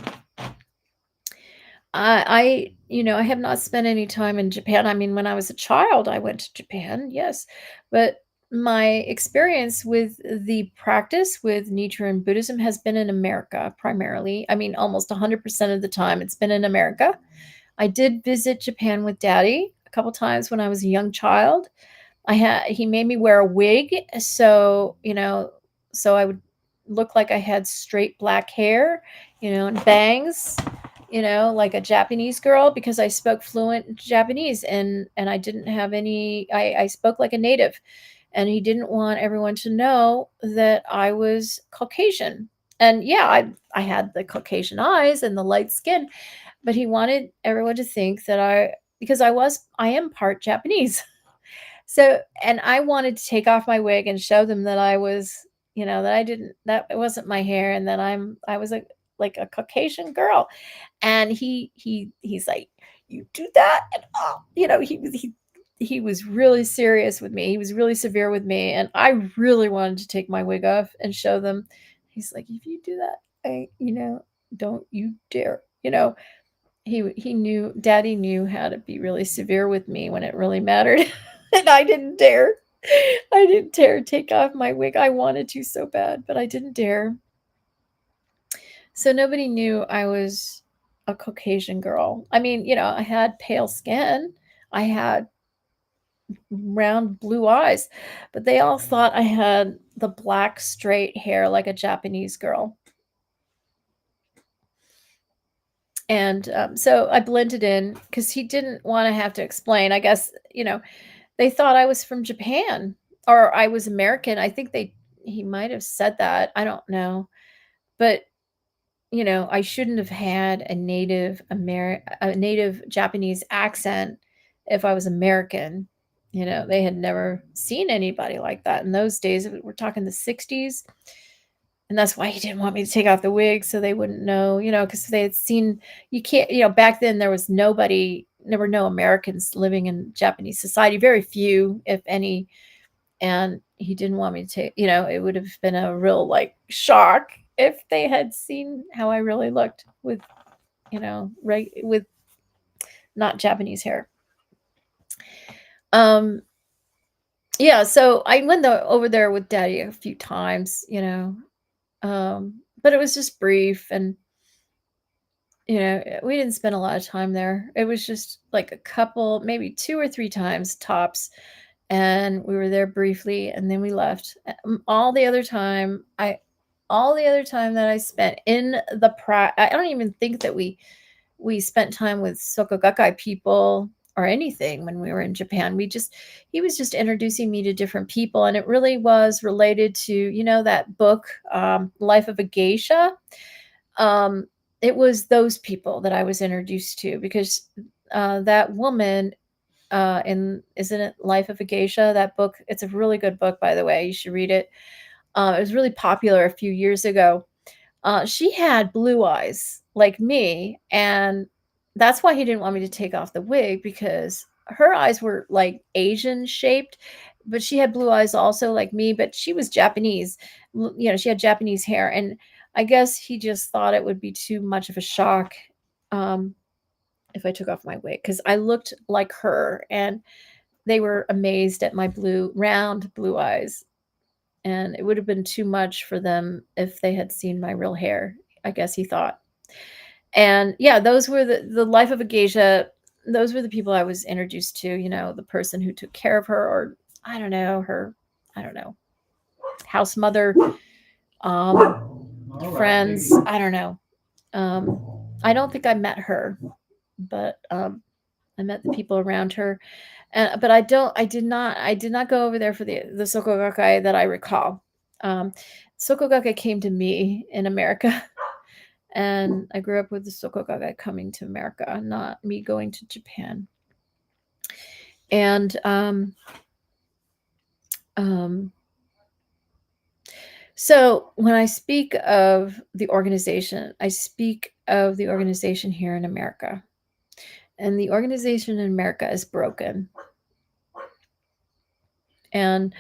I have not spent any time in Japan. When I was a child, I went to Japan, yes, but my experience with the practice with Nichiren Buddhism has been in America primarily. Almost 100% of the time it's been in America. I did visit Japan with Daddy a couple times when I was a young child. He made me wear a wig, so I would look like I had straight black hair, and bangs, like a Japanese girl, because I spoke fluent Japanese, and I didn't have any. I spoke like a native, and he didn't want everyone to know that I was Caucasian. And yeah, I had the Caucasian eyes and the light skin, but he wanted everyone to think that because I am part Japanese. So, and I wanted to take off my wig and show them that I was, that it wasn't my hair, and that I was like a Caucasian girl. And he's like, "You do that?" And he was really serious with me. He was really severe with me, and I really wanted to take my wig off and show them. He's like, "If you do that, don't you dare." He knew, Daddy knew how to be really severe with me when it really mattered. And I didn't dare. I didn't dare take off my wig. I wanted to so bad, but I didn't dare. So nobody knew I was a Caucasian girl. I had pale skin. I had round blue eyes, but they all thought I had the black straight hair like a Japanese girl. And so I blended in because he didn't want to have to explain. I guess, they thought I was from Japan or I was American. I think he might have said that. I don't know. But, I shouldn't have had a native Japanese accent if I was American. They had never seen anybody like that in those days. We're talking the 60s. And that's why he didn't want me to take off the wig so they wouldn't know, because they had seen, you can't, back then there were no Americans living in Japanese society, very few, if any. And he didn't want me to take, it would have been a real like shock if they had seen how I really looked with, with not Japanese hair. Yeah, so I went over there with Daddy a few times, but it was just brief, and we didn't spend a lot of time there. It was just like a couple, maybe 2 or 3 times tops, and we were there briefly, and then we left. All the other time that I spent in the I don't even think that we spent time with Soka Gakkai people or anything when we were in Japan. He was just introducing me to different people, and it really was related to, that book, Life of a Geisha. It was those people that I was introduced to, because that woman isn't it Life of a Geisha? That book, it's a really good book, by the way. You should read it. It was really popular a few years ago. She had blue eyes like me, and that's why he didn't want me to take off the wig, because her eyes were like Asian shaped, but she had blue eyes also like me, but she was Japanese. She had Japanese hair, and I guess he just thought it would be too much of a shock if I took off my wig, because I looked like her, and they were amazed at my round blue eyes. And it would have been too much for them if they had seen my real hair, I guess he thought. And yeah, those were the Life of a Geisha. Those were the people I was introduced to, the person who took care of her, or I don't know, house mother, friends. I don't know. I don't think I met her, but I met the people around her. But I did not go over there for the Soka Gakkai that I recall. Soka Gakkai came to me in America, and I grew up with the Soka Gakkai coming to America, not me going to Japan. And so when I speak of the organization, I speak of the organization here in America. And the organization in America is broken. And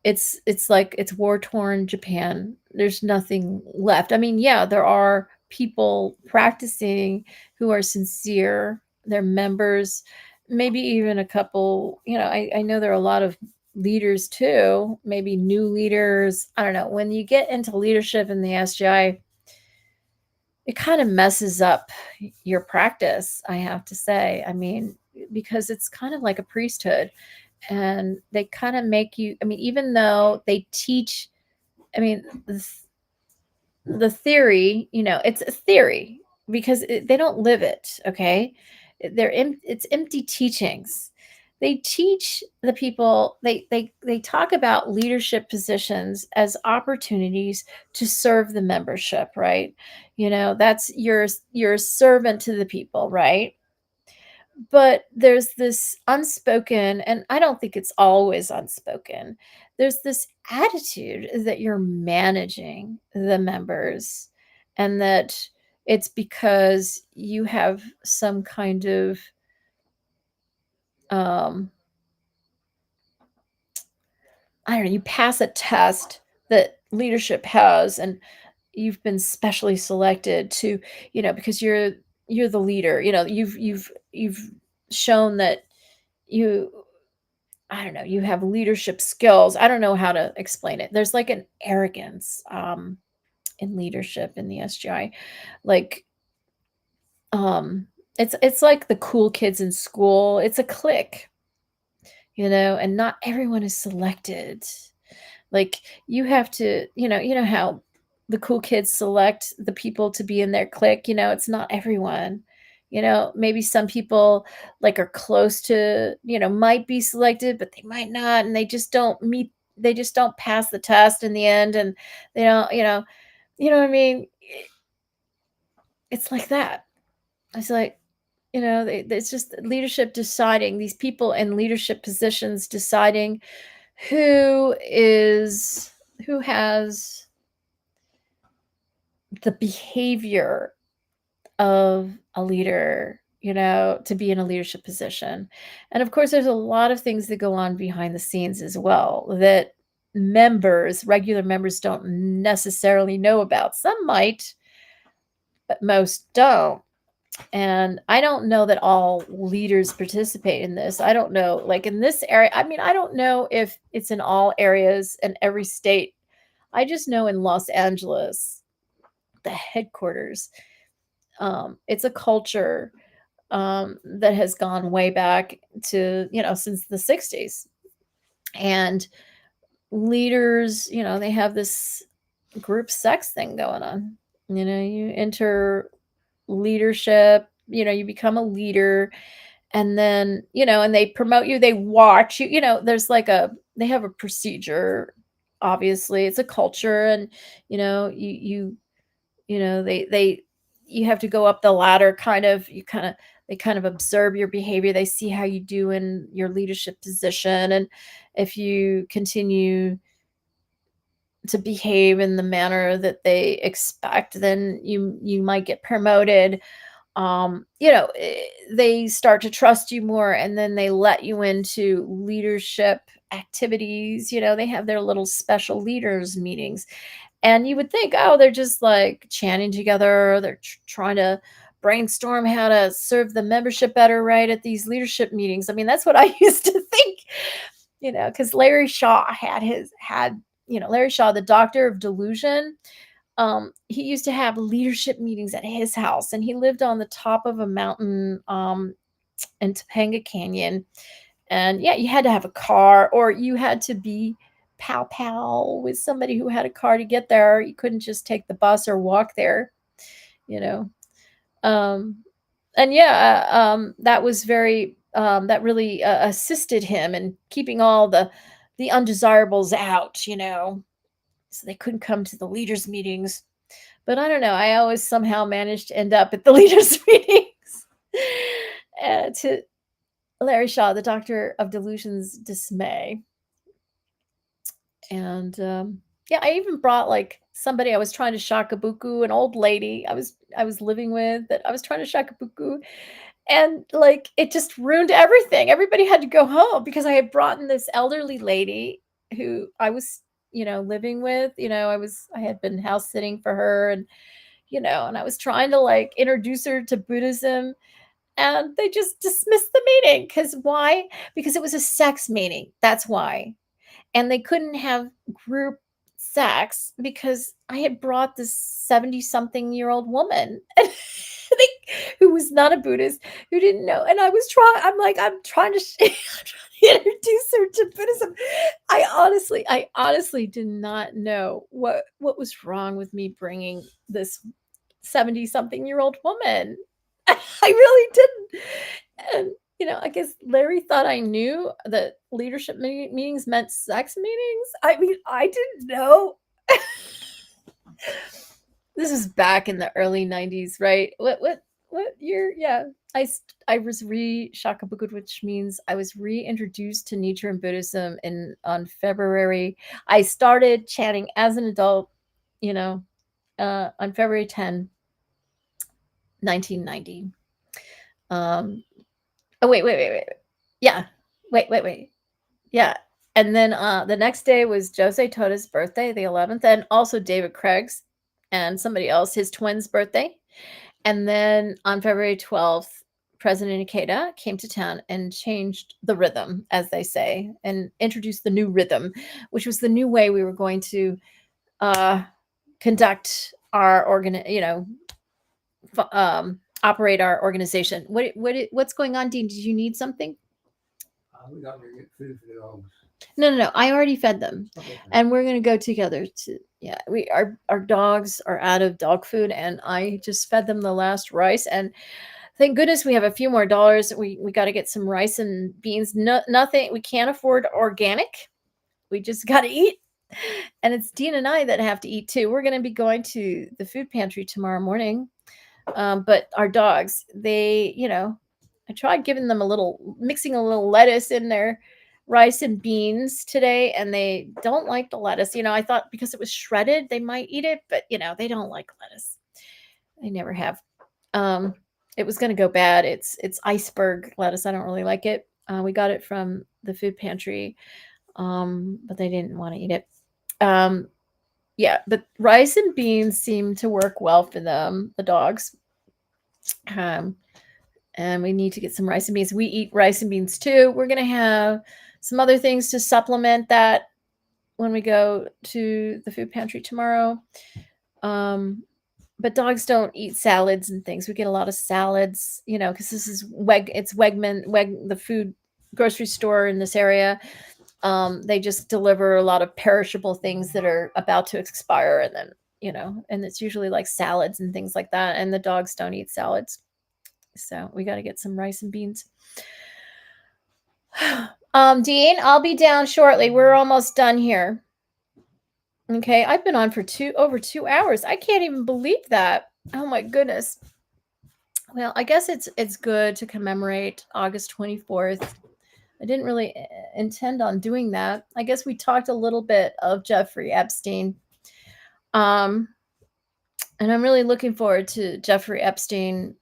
it's like it's war-torn Japan. There's nothing left. I mean, yeah, there are people practicing who are sincere. They're members, maybe even a couple, I know there are a lot of leaders too, maybe new leaders. I don't know. When you get into leadership in the SGI, it kind of messes up your practice, I have to say. I mean, because it's kind of like a priesthood, and they kind of make you, I mean, even though they teach, I mean, the theory, it's a theory, because they don't live it. Okay. It's empty teachings. They teach the people, they talk about leadership positions as opportunities to serve the membership, right? That's you're a servant to the people, right? But there's this unspoken, and I don't think it's always unspoken, there's this attitude that you're managing the members, and that it's because you have some kind of I don't know, you pass a test that leadership has, and you've been specially selected to, because you're the leader. You've shown that you, I don't know, you have leadership skills. I don't know how to explain it. There's like an arrogance in leadership in the SGI. Like it's like the cool kids in school. It's a clique, and not everyone is selected. Like you have to, you know how the cool kids select the people to be in their clique, it's not everyone. Maybe some people like are close to, might be selected, but they might not, and they just don't meet they just don't pass the test in the end, and they don't, you know what I mean? It's like that. It's like, it's just leadership deciding, these people in leadership positions deciding who has the behavior of a leader, to be in a leadership position. And of course, there's a lot of things that go on behind the scenes as well that regular members don't necessarily know about. Some might, but most don't. And I don't know that all leaders participate in this. I don't know, like in this area, I mean, I don't know if it's in all areas in every state. I just know in Los Angeles, the headquarters, it's a culture that has gone way back to, since the 60s. And leaders, they have this group sex thing going on. You enter leadership, you become a leader, and then, and they promote you, they watch you, there's like they have a procedure. Obviously, it's a culture, and, you have to go up the ladder, they kind of observe your behavior. They see how you do in your leadership position. And if you continue to behave in the manner that they expect, then you might get promoted. They start to trust you more, and then they let you into leadership activities. They have their little special leaders meetings. And you would think, oh, they're just like chanting together. They're trying to brainstorm how to serve the membership better, right, at these leadership meetings. I mean, that's what I used to think, because Larry Shaw Larry Shaw, the doctor of delusion. He used to have leadership meetings at his house, and he lived on the top of a mountain in Topanga Canyon. And yeah, you had to have a car, or you had to be pal with somebody who had a car to get there. You couldn't just take the bus or walk there, and yeah, that was that really assisted him in keeping all the undesirables out, so they couldn't come to the leaders meetings. But I don't know, I always somehow managed to end up at the leaders meetings, to Larry Shaw, the doctor of delusion's dismay. And yeah, I even brought like somebody I was trying to shakabuku, an old lady I was living with, that I was trying to shakabuku, and like it just ruined everything. Everybody had to go home because I had brought in this elderly lady who I was, living with. I had been house sitting for her, and and I was trying to like introduce her to Buddhism, and they just dismissed the meeting. Because why? Because it was a sex meeting. That's why. And they couldn't have group sex because I had brought this 70-something-year-old woman who was not a Buddhist, who didn't know. And I'm trying to introduce her to Buddhism. I honestly did not know what was wrong with me bringing this 70-something-year-old woman. I really didn't. And I guess Larry thought I knew that leadership meetings meant sex meetings. I mean, I didn't know. This is back in the early 90s, right? What year? Yeah. I was shakabuku, which means I was reintroduced to Nichiren Buddhism on February. I started chanting as an adult, on February 10, 1990. Oh, wait. Yeah. Wait. Yeah. And then the next day was Jose Toda's birthday, the 11th, and also David Craig's and somebody else, his twin's birthday. And then on February 12th, President Ikeda came to town and changed the rhythm, as they say, and introduced the new rhythm, which was the new way we were going to conduct our operate our organization. What's going on, Dean? Did you need something? We got to get food for the dogs. No. I already fed them, Okay. and we're gonna go together to. Yeah, our dogs are out of dog food, and I just fed them the last rice. And thank goodness we have a few more dollars. We got to get some rice and beans. Nothing. We can't afford organic. we just got to eat. And it's Dean and I that have to eat too. We're going to be going to the food pantry tomorrow morning. But our dogs, they, I tried giving them mixing a little lettuce in their rice and beans today, and they don't like the lettuce. I thought because it was shredded, they might eat it, but they don't like lettuce. They never have. It was going to go bad. It's iceberg lettuce. I don't really like it. We got it from the food pantry, but they didn't want to eat it. Yeah, but rice and beans seem to work well for them, the dogs. And we need to get some rice and beans. We eat rice and beans too. We're going to have some other things to supplement that when we go to the food pantry tomorrow. But dogs don't eat salads and things. We get a lot of salads, because this is the food grocery store in this area. They just deliver a lot of perishable things that are about to expire, and then, and it's usually like salads and things like that. And the dogs don't eat salads. So we got to get some rice and beans. Dean, I'll be down shortly. We're almost done here. Okay, I've been on for over 2 hours. I can't even believe that. Oh my goodness. Well, I guess it's good to commemorate August 24th. I didn't really intend on doing that. I guess we talked a little bit of Jeffrey Epstein. And I'm really looking forward to Jeffrey Epstein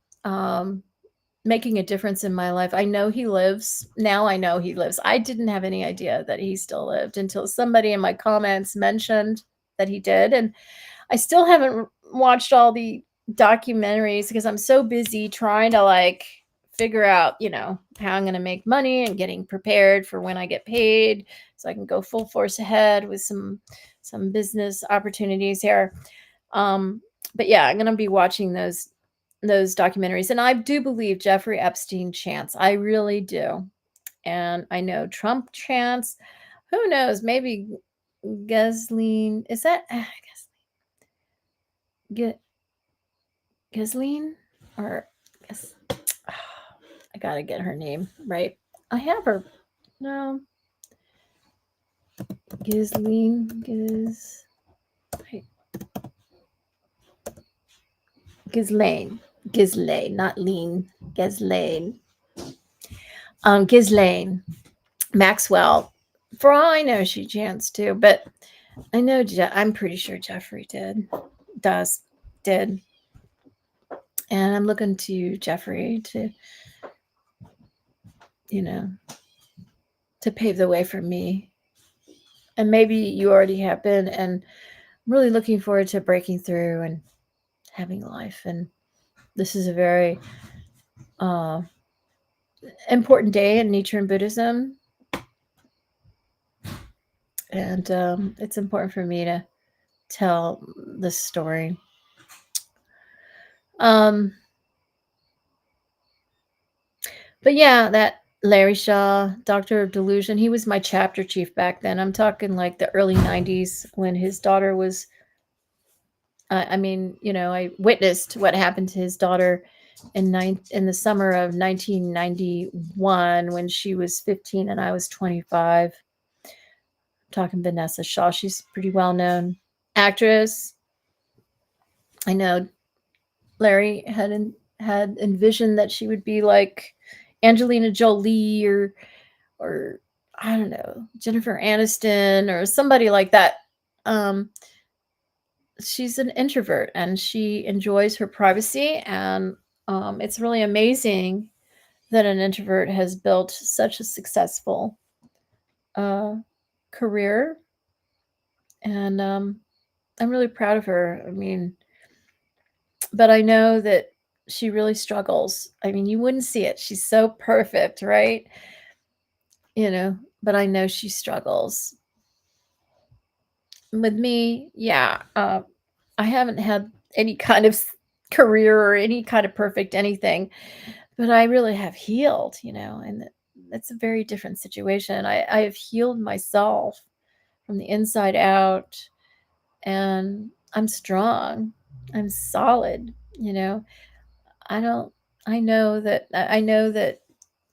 making a difference in my life. I know he lives. Now I know he lives. I didn't have any idea that he still lived until somebody in my comments mentioned that he did. And I still haven't watched all the documentaries because I'm so busy trying to figure out, how I'm going to make money and getting prepared for when I get paid so I can go full force ahead with some business opportunities here. But yeah, I'm going to be watching those documentaries. And I do believe Jeffrey Epstein chants. I really do. And I know Trump chants. Who knows? Maybe Ghislaine. Is that Ghislaine? Or I gotta get her name right. I have her. No. Ghislaine. Ghislaine, not lean. Ghislaine. Ghislaine Maxwell. For all I know, she chants too, but I know I'm pretty sure Jeffrey did. And I'm looking to Jeffrey to, to pave the way for me. And maybe you already have been, and I'm really looking forward to breaking through and having life. And this is a very important day in Nichiren Buddhism. And it's important for me to tell this story. But yeah, that Larry Shaw, Doctor of Delusion, he was my chapter chief back then. I'm talking like the early 90s when his daughter was, I witnessed what happened to his daughter in the summer of 1991 when she was 15 and I was 25. I'm talking Vanessa Shaw. She's pretty well-known actress. I know Larry had envisioned that she would be like Angelina Jolie or I don't know, Jennifer Aniston or somebody like that. She's an introvert and she enjoys her privacy, and it's really amazing that an introvert has built such a successful career. And I'm really proud of her. But I know that she really struggles. You wouldn't see it. She's so perfect, right? But I know she struggles. With me, yeah, I haven't had any kind of career or any kind of perfect anything, but I really have healed, and that's a very different situation. I have healed myself from the inside out, and I'm strong. I'm solid, I know that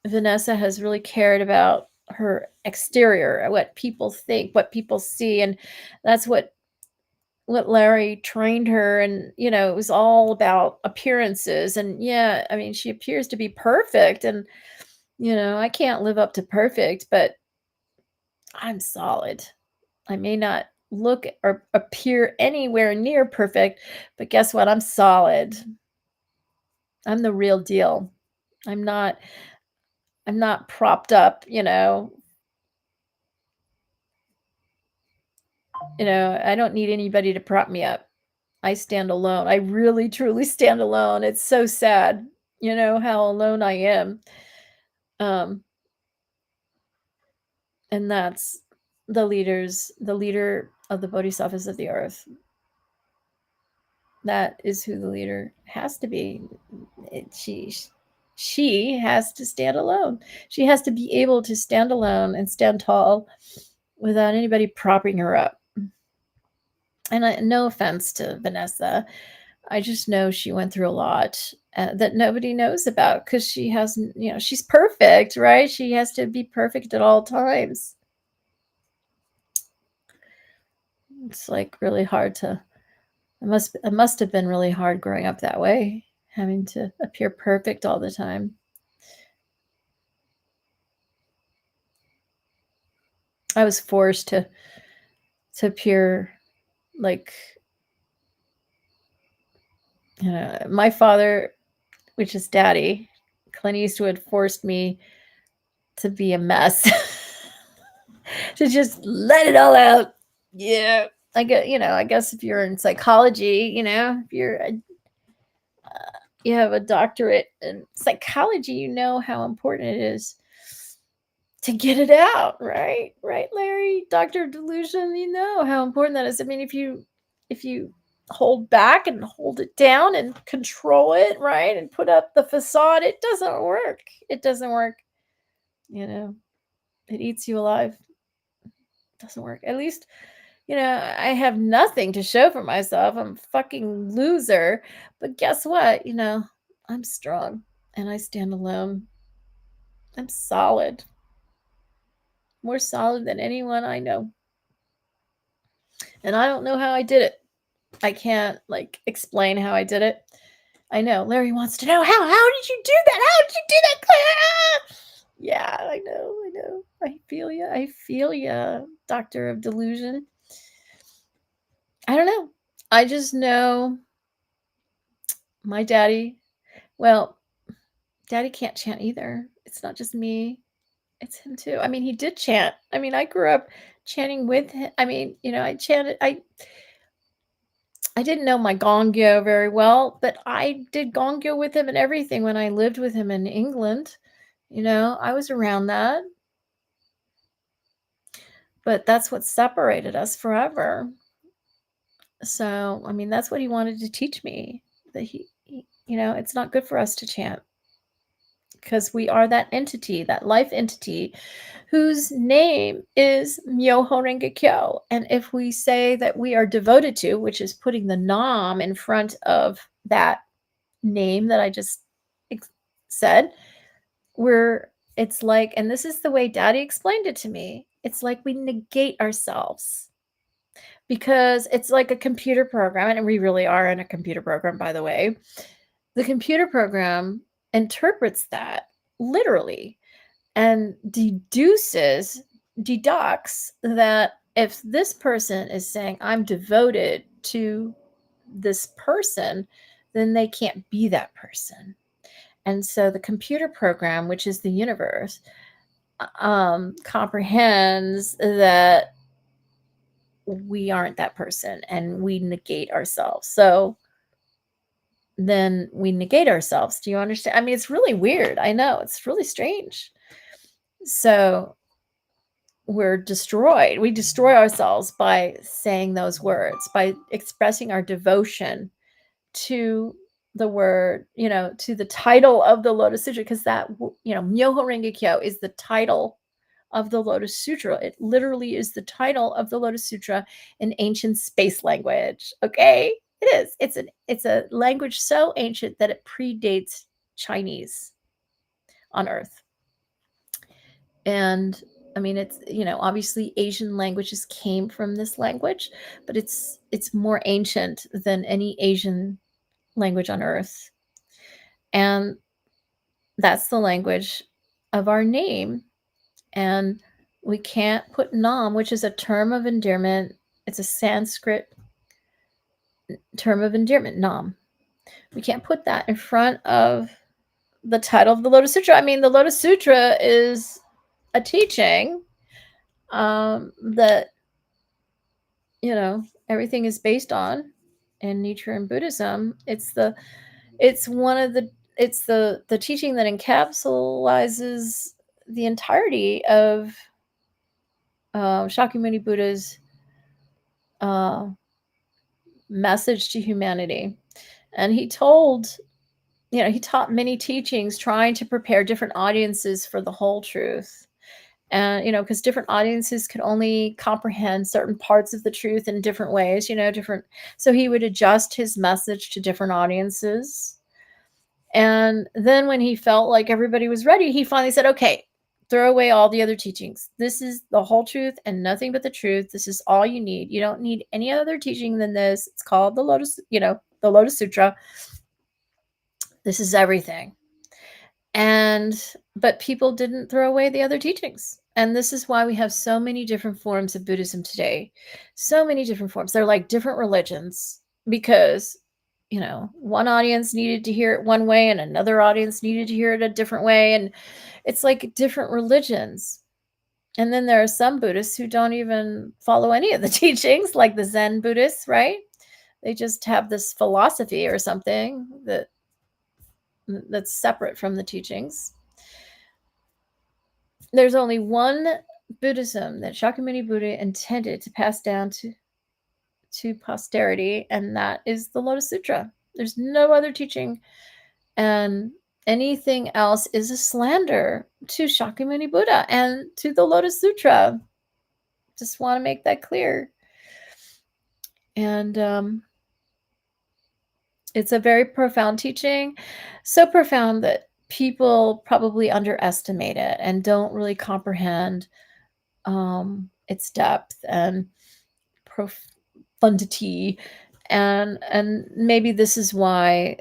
Vanessa has really cared about her exterior, what people think, what people see, and that's what Larry trained her. And it was all about appearances. And yeah, I mean, she appears to be perfect, and I can't live up to perfect, but I'm solid. I may not look or appear anywhere near perfect, but guess what? I'm solid. I'm the real deal. I'm not propped up, I don't need anybody to prop me up. I stand alone. I really truly stand alone. It's so sad, how alone I am. And that's the leader of the bodhisattvas of the earth. That is who the leader has to be. She has to stand alone. She has to be able to stand alone and stand tall without anybody propping her up. And no offense to Vanessa, I just know she went through a lot that nobody knows about, because she hasn't, she's perfect, right? She has to be perfect at all times. It's like really hard to, it must have been really hard growing up that way, having to appear perfect all the time. I was forced to appear like, my father, which is Daddy, Clint Eastwood, forced me to be a mess, to just let it all out. Yeah, I guess if you're in psychology, if you're you have a doctorate in psychology, you know how important it is to get it out, right? Right, Larry, Dr. Delusion, you know how important that is. I mean, if you hold back and hold it down and control it, right, and put up the facade, it doesn't work. It doesn't work. It eats you alive. It doesn't work. At least, I have nothing to show for myself. I'm a fucking loser. But guess what? I'm strong and I stand alone. I'm solid. More solid than anyone I know. And I don't know how I did it. I can't explain how I did it. I know Larry wants to know how did you do that? How did you do that, Claire? Yeah, I know. I feel you, Doctor of Delusion. I don't know. I just know my daddy. Well, Daddy can't chant either. It's not just me. It's him too. I mean, he did chant. I mean, I grew up chanting with him. I mean, I chanted. I didn't know my gongyo very well, but I did gongyo with him and everything when I lived with him in England. I was around that. But that's what separated us forever. So, I mean, that's what he wanted to teach me, that he it's not good for us to chant, because we are that entity, that life entity, whose name is Myoho Renge Kyo. And if we say that we are devoted to, which is putting the Nam in front of that name that I just said, it's like, and this is the way Daddy explained it to me, it's like we negate ourselves, because it's like a computer program, and we really are in a computer program, by the way. The computer program interprets that literally and deducts that if this person is saying, I'm devoted to this person, then they can't be that person. And so the computer program, which is the universe, comprehends that we aren't that person, and we negate ourselves. So then we negate ourselves. Do you understand? I mean, it's really weird. I know, it's really strange. So we're destroyed. We destroy ourselves by saying those words, by expressing our devotion to the word, to the title of the Lotus Sutra, because that, Myoho Renge Kyo is the title of the Lotus Sutra. It literally is the title of the Lotus Sutra in ancient space language. Okay? It is. It's a language so ancient that it predates Chinese on Earth. And I mean, it's, obviously Asian languages came from this language, but it's more ancient than any Asian language on earth. And that's the language of our name. And we can't put nam, which is a term of endearment. It's a Sanskrit term of endearment, nam. We can't put that in front of the title of the Lotus Sutra. I mean, the Lotus Sutra is a teaching that, everything is based on in Nichiren Buddhism. It's the teaching that encapsulates the entirety of Shakyamuni Buddha's message to humanity. And he taught many teachings trying to prepare different audiences for the whole truth. And, because different audiences could only comprehend certain parts of the truth in different ways, so he would adjust his message to different audiences. And then when he felt like everybody was ready, he finally said, okay, throw away all the other teachings. This is the whole truth and nothing but the truth. This is all you need. You don't need any other teaching than this. It's called the Lotus Sutra. This is everything. But people didn't throw away the other teachings. And this is why we have so many different forms of Buddhism today. So many different forms. They're like different religions because, one audience needed to hear it one way and another audience needed to hear it a different way. And it's like different religions. And then there are some Buddhists who don't even follow any of the teachings, like the Zen Buddhists, right? They just have this philosophy or something that's separate from the teachings. There's only one Buddhism that Shakyamuni Buddha intended to pass down to posterity, and that is the Lotus Sutra. There's no other teaching, and anything else is a slander to Shakyamuni Buddha and to the Lotus Sutra. Just want to make that clear. And it's a very profound teaching, so profound that people probably underestimate it and don't really comprehend its depth and profundity. And maybe this is why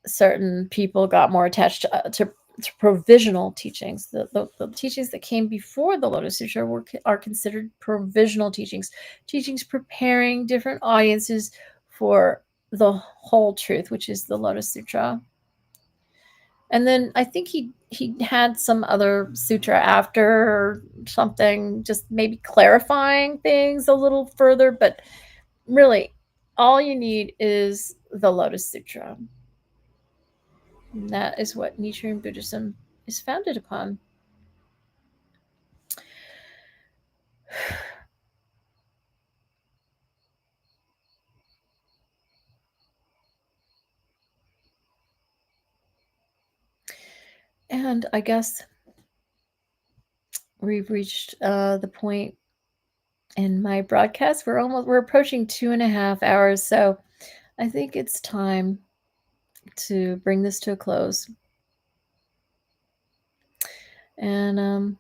certain people got more attached to provisional teachings. The teachings that came before the Lotus Sutra are considered provisional teachings preparing different audiences for the whole truth, which is the Lotus Sutra. And then I think he had some other sutra after or something, just maybe clarifying things a little further. But really, all you need is the Lotus Sutra. And that is what Nichiren Buddhism is founded upon. And I guess we've reached the point in my broadcast. We're approaching 2.5 hours, so I think it's time to bring this to a close. And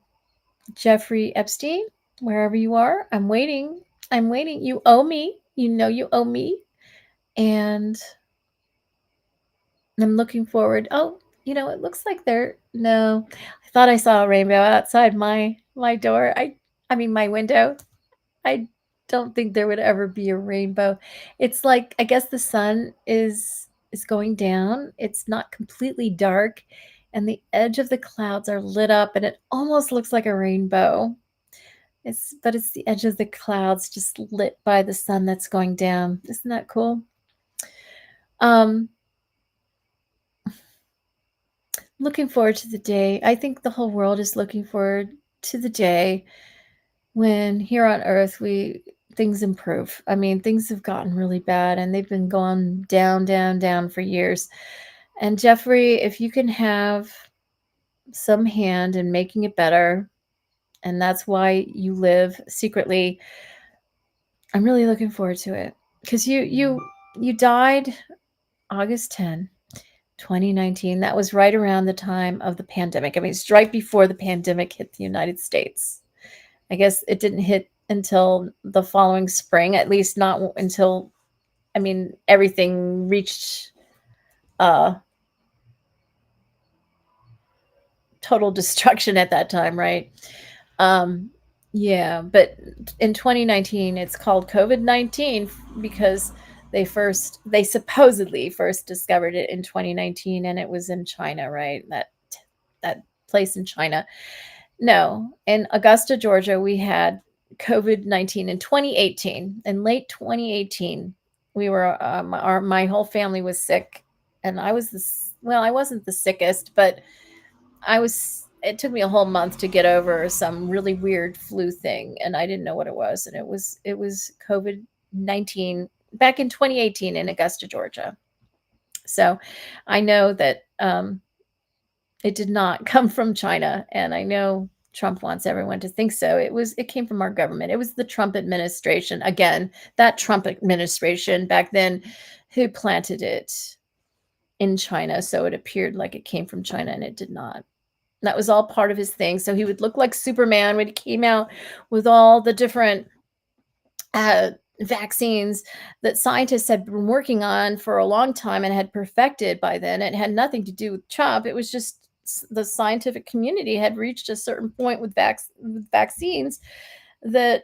Jeffrey Epstein, wherever you are, I'm waiting. You owe me. You owe me. And I'm looking forward. Oh, it looks like no, I thought I saw a rainbow outside my door. I mean, my window. I don't think there would ever be a rainbow. It's like, I guess the sun is going down. It's not completely dark, and the edge of the clouds are lit up, and it almost looks like a rainbow. But it's the edge of the clouds just lit by the sun that's going down. Isn't that cool? Looking forward to the day. I think the whole world is looking forward to the day when here on Earth things improve. I mean, things have gotten really bad and they've been going down, down, down for years. And Jeffrey, if you can have some hand in making it better, and that's why you live secretly, I'm really looking forward to it. Because you died August 10, 2019. That was right around the time of the pandemic. I mean, it's right before the pandemic hit the United States. I guess it didn't hit until the following spring, at least not until, I mean, everything reached total destruction at that time, right? Yeah, but in 2019, it's called COVID-19 because they supposedly first discovered it in 2019, and it was in China, right? That place in China. No, in Augusta, Georgia, we had COVID-19 in 2018. In late 2018, we were my whole family was sick, and I was well, I wasn't the sickest, but it took me a whole month to get over some really weird flu thing, and I didn't know what it was, and it was COVID-19 back in 2018 in Augusta, Georgia. So I know that it did not come from China, and I know Trump wants everyone to think so. It came from our government. It was the Trump administration, again, that Trump administration back then, who planted it in China, so it appeared like it came from China, and it did not. That was all part of his thing. So he would look like Superman when he came out with all the different vaccines that scientists had been working on for a long time and had perfected by then. It had nothing to do with Trump. It was just the scientific community had reached a certain point with vaccines that,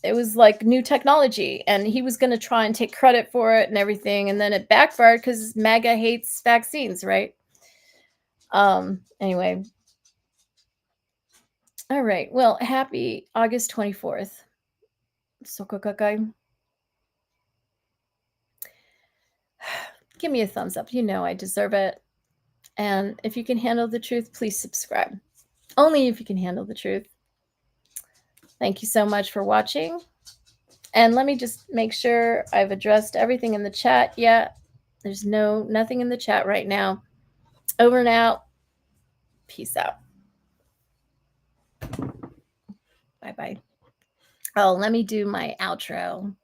it was like new technology, and he was going to try and take credit for it and everything. And then it backfired because MAGA hates vaccines, right? Anyway. All right. Well, happy August 24th. Soka Gakkai. Give me a thumbs up. You know I deserve it. And if you can handle the truth, please subscribe. Only if you can handle the truth. Thank you so much for watching. And let me just make sure I've addressed everything in the chat. Yeah, there's nothing in the chat right now. Over and out. Peace out. Bye-bye. Oh, let me do my outro.